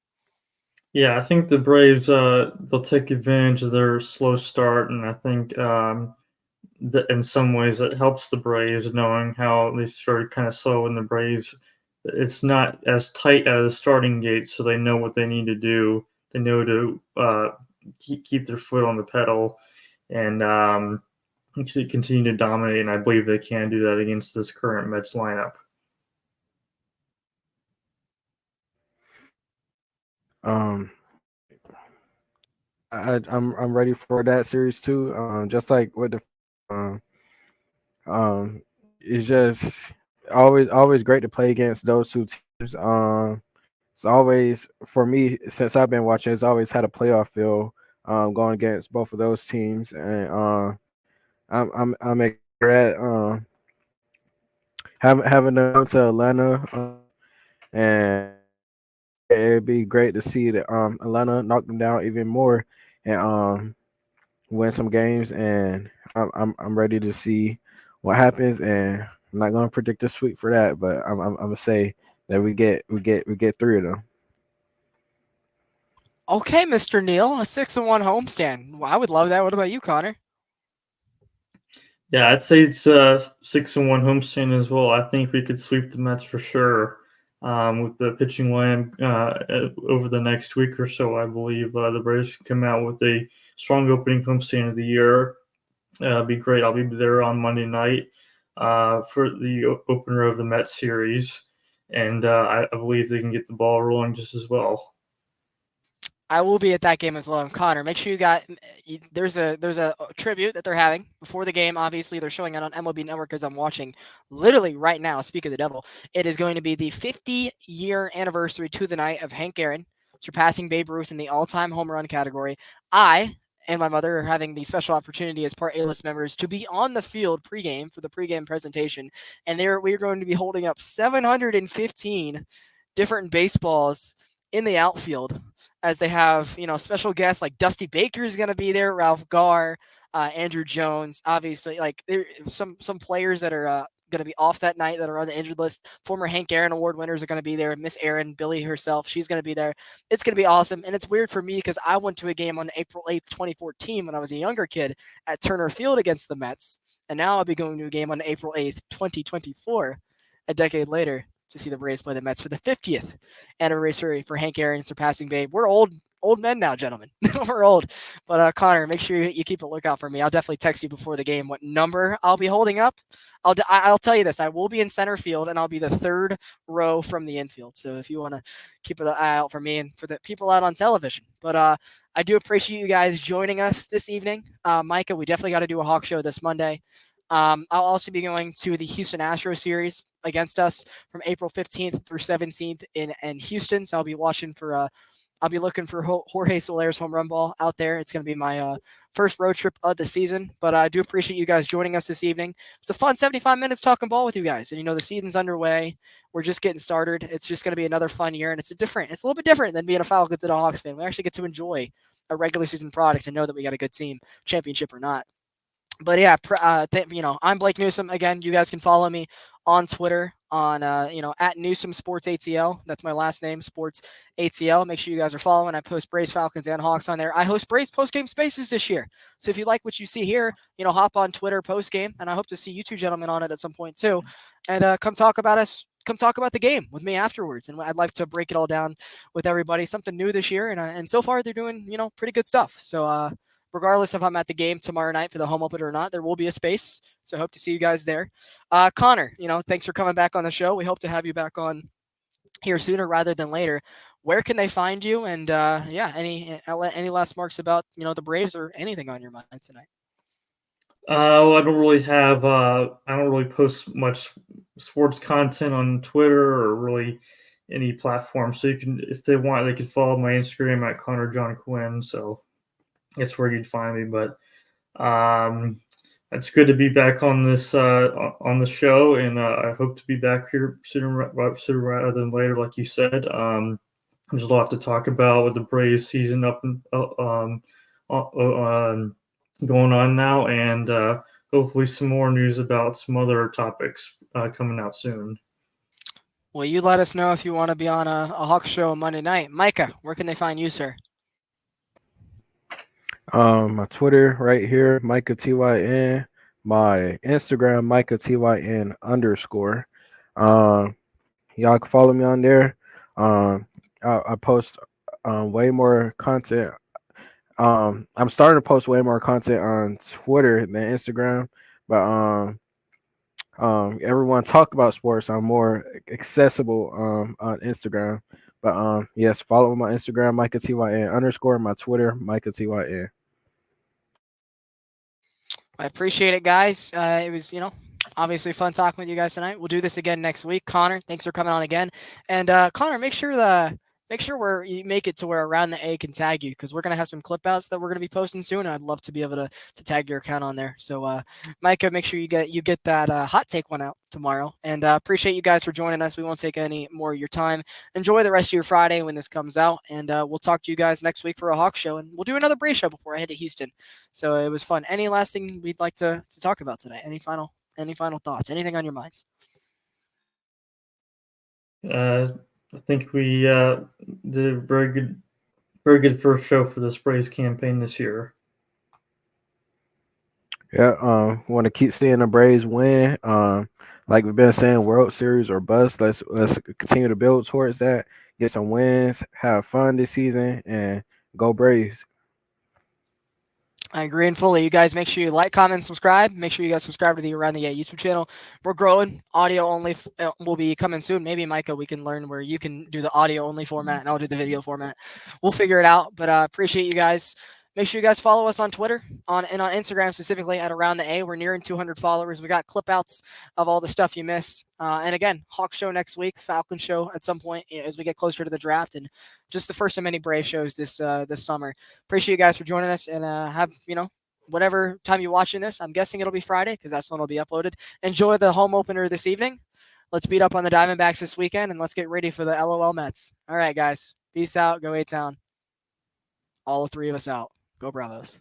Yeah, I think the Braves they'll take advantage of their slow start, and I think that in some ways it helps the Braves knowing how they started kind of slow in the Braves. It's not as tight as a starting gate, so they know what they need to do. They know to keep their foot on the pedal and continue to dominate, and I believe they can do that against this current Mets lineup. I'm ready for that series too. Just like with the it's just always great to play against those two teams. It's always for me since I've been watching. It's always had a playoff feel going against both of those teams, and I'm excited having them come to Atlanta, and it'd be great to see that Atlanta knock them down even more and win some games. And I'm ready to see what happens. And I'm not gonna predict a sweep for that, but I'm gonna say that we get 3 of them. Okay, Mr. Neal, a 6-1 homestand. Well, I would love that. What about you, Connor? Yeah, I'd say it's a 6-1 homestand as well. I think we could sweep the Mets for sure. With the pitching line over the next week or so, I believe the Braves can come out with a strong opening homestand of the year. It'll be great. I'll be there on Monday night for the opener of the Mets series, and I believe they can get the ball rolling just as well. I will be at that game as well. And Connor, make sure there's a tribute that they're having before the game. Obviously, they're showing it on MLB Network as I'm watching literally right now. Speak of the devil, it is going to be the 50-year anniversary to the night of Hank Aaron surpassing Babe Ruth in the all-time home run category. I and my mother are having the special opportunity as part A-list members to be on the field pregame for the pregame presentation, and we're going to be holding up 715 different baseballs in the outfield as they have, special guests like Dusty Baker is going to be there, Ralph Garr, Andrew Jones, obviously. Like there some players that are going to be off that night that are on the injured list. Former Hank Aaron Award winners are going to be there. Miss Aaron, Billy herself, she's going to be there. It's going to be awesome. And it's weird for me because I went to a game on April 8th, 2014 when I was a younger kid at Turner Field against the Mets. And now I'll be going to a game on April 8th, 2024, a decade later, to see the Braves play the Mets for the 50th anniversary for Hank Aaron surpassing Babe. We're old men now, gentlemen. We're old. But Connor, make sure you keep a lookout for me. I'll definitely text you before the game what number I'll be holding up. I'll tell you this. I will be in center field, and I'll be the third row from the infield. So if you want to keep an eye out for me and for the people out on television. But I do appreciate you guys joining us this evening. Micah, we definitely got to do a Hawk show this Monday. I'll also be going to the Houston Astros series against us from April 15th through 17th in Houston. So I'll be watching for I'll be looking for Jorge Soler's home run ball out there. It's going to be my first road trip of the season. But I do appreciate you guys joining us this evening. It's a fun 75 minutes talking ball with you guys. And, the season's underway. We're just getting started. It's just going to be another fun year. And it's a little bit different than being a Falcons and a Hawks fan. We actually get to enjoy a regular season product and know that we got a good team, championship or not. But yeah, I'm Blake Newsome. Again, you guys can follow me on Twitter on, at Newsome Sports ATL. That's my last name, Sports ATL. Make sure you guys are following. I post Braves, Falcons, and Hawks on there. I host Braves post-game spaces this year. So if you like what you see here, hop on Twitter post-game. And I hope to see you two gentlemen on it at some point too. And come talk about the game with me afterwards. And I'd like to break it all down with everybody. Something new this year. And so far they're doing, pretty good stuff. So, regardless if I'm at the game tomorrow night for the home opener or not, there will be a space. So I hope to see you guys there. Connor, thanks for coming back on the show. We hope to have you back on here sooner rather than later. Where can they find you? And any last marks about, the Braves or anything on your mind tonight? Well, I don't really post much sports content on Twitter or really any platform. So if they want, they can follow my Instagram at Connor John Quinn. So that's where you'd find me. But it's good to be back on this on the show, and I hope to be back here sooner rather than later, like you said. There's a lot to talk about with the Braves season going on now, and hopefully some more news about some other topics coming out soon. Well, you let us know if you want to be on a Hawks show on Monday night. Micah, where can they find you, sir? My Twitter right here, Micah TYN. My Instagram, Micah TYN _. Y'all can follow me on there. I post way more content. I'm starting to post way more content on Twitter than Instagram, but everyone talk about sports. I'm more accessible on Instagram. But yes, follow my Instagram, Micah TYN _. My Twitter, Micah TYN. I appreciate it, guys. It was, obviously fun talking with you guys tonight. We'll do this again next week. Connor, thanks for coming on again. And Connor, make sure you make it to where Around the A can tag you, because we're gonna have some clip outs that we're gonna be posting soon. I'd love to be able to tag your account on there. So Micah, make sure you get that hot take one out tomorrow. And appreciate you guys for joining us. We won't take any more of your time. Enjoy the rest of your Friday when this comes out, and we'll talk to you guys next week for a Hawks show, and we'll do another Braves show before I head to Houston. So it was fun. Any last thing we'd like to talk about today? Any final thoughts? Anything on your minds? I think we did a very good first show for the Braves campaign this year. Yeah, want to keep seeing the Braves win. Like we've been saying, World Series or bust. Let's continue to build towards that. Get some wins, have fun this season, and go Braves. I agree in fully. You guys make sure you like, comment, and subscribe. Make sure you guys subscribe to the Around the A YouTube channel. We're growing. Audio only will be coming soon. Maybe, Micah, we can learn where you can do the audio only format and I'll do the video format. We'll figure it out. But appreciate you guys. Make sure you guys follow us on Twitter and on Instagram specifically at Around the A. We're nearing 200 followers. We got clip outs of all the stuff you miss. And again, Hawk show next week, Falcon show at some point as we get closer to the draft, and just the first of many Brave shows this summer. Appreciate you guys for joining us, and have whatever time you're watching this. I'm guessing it'll be Friday because that's when it'll be uploaded. Enjoy the home opener this evening. Let's beat up on the Diamondbacks this weekend, and let's get ready for the LOL Mets. All right, guys. Peace out. Go A-Town. All three of us out. Go Bravos.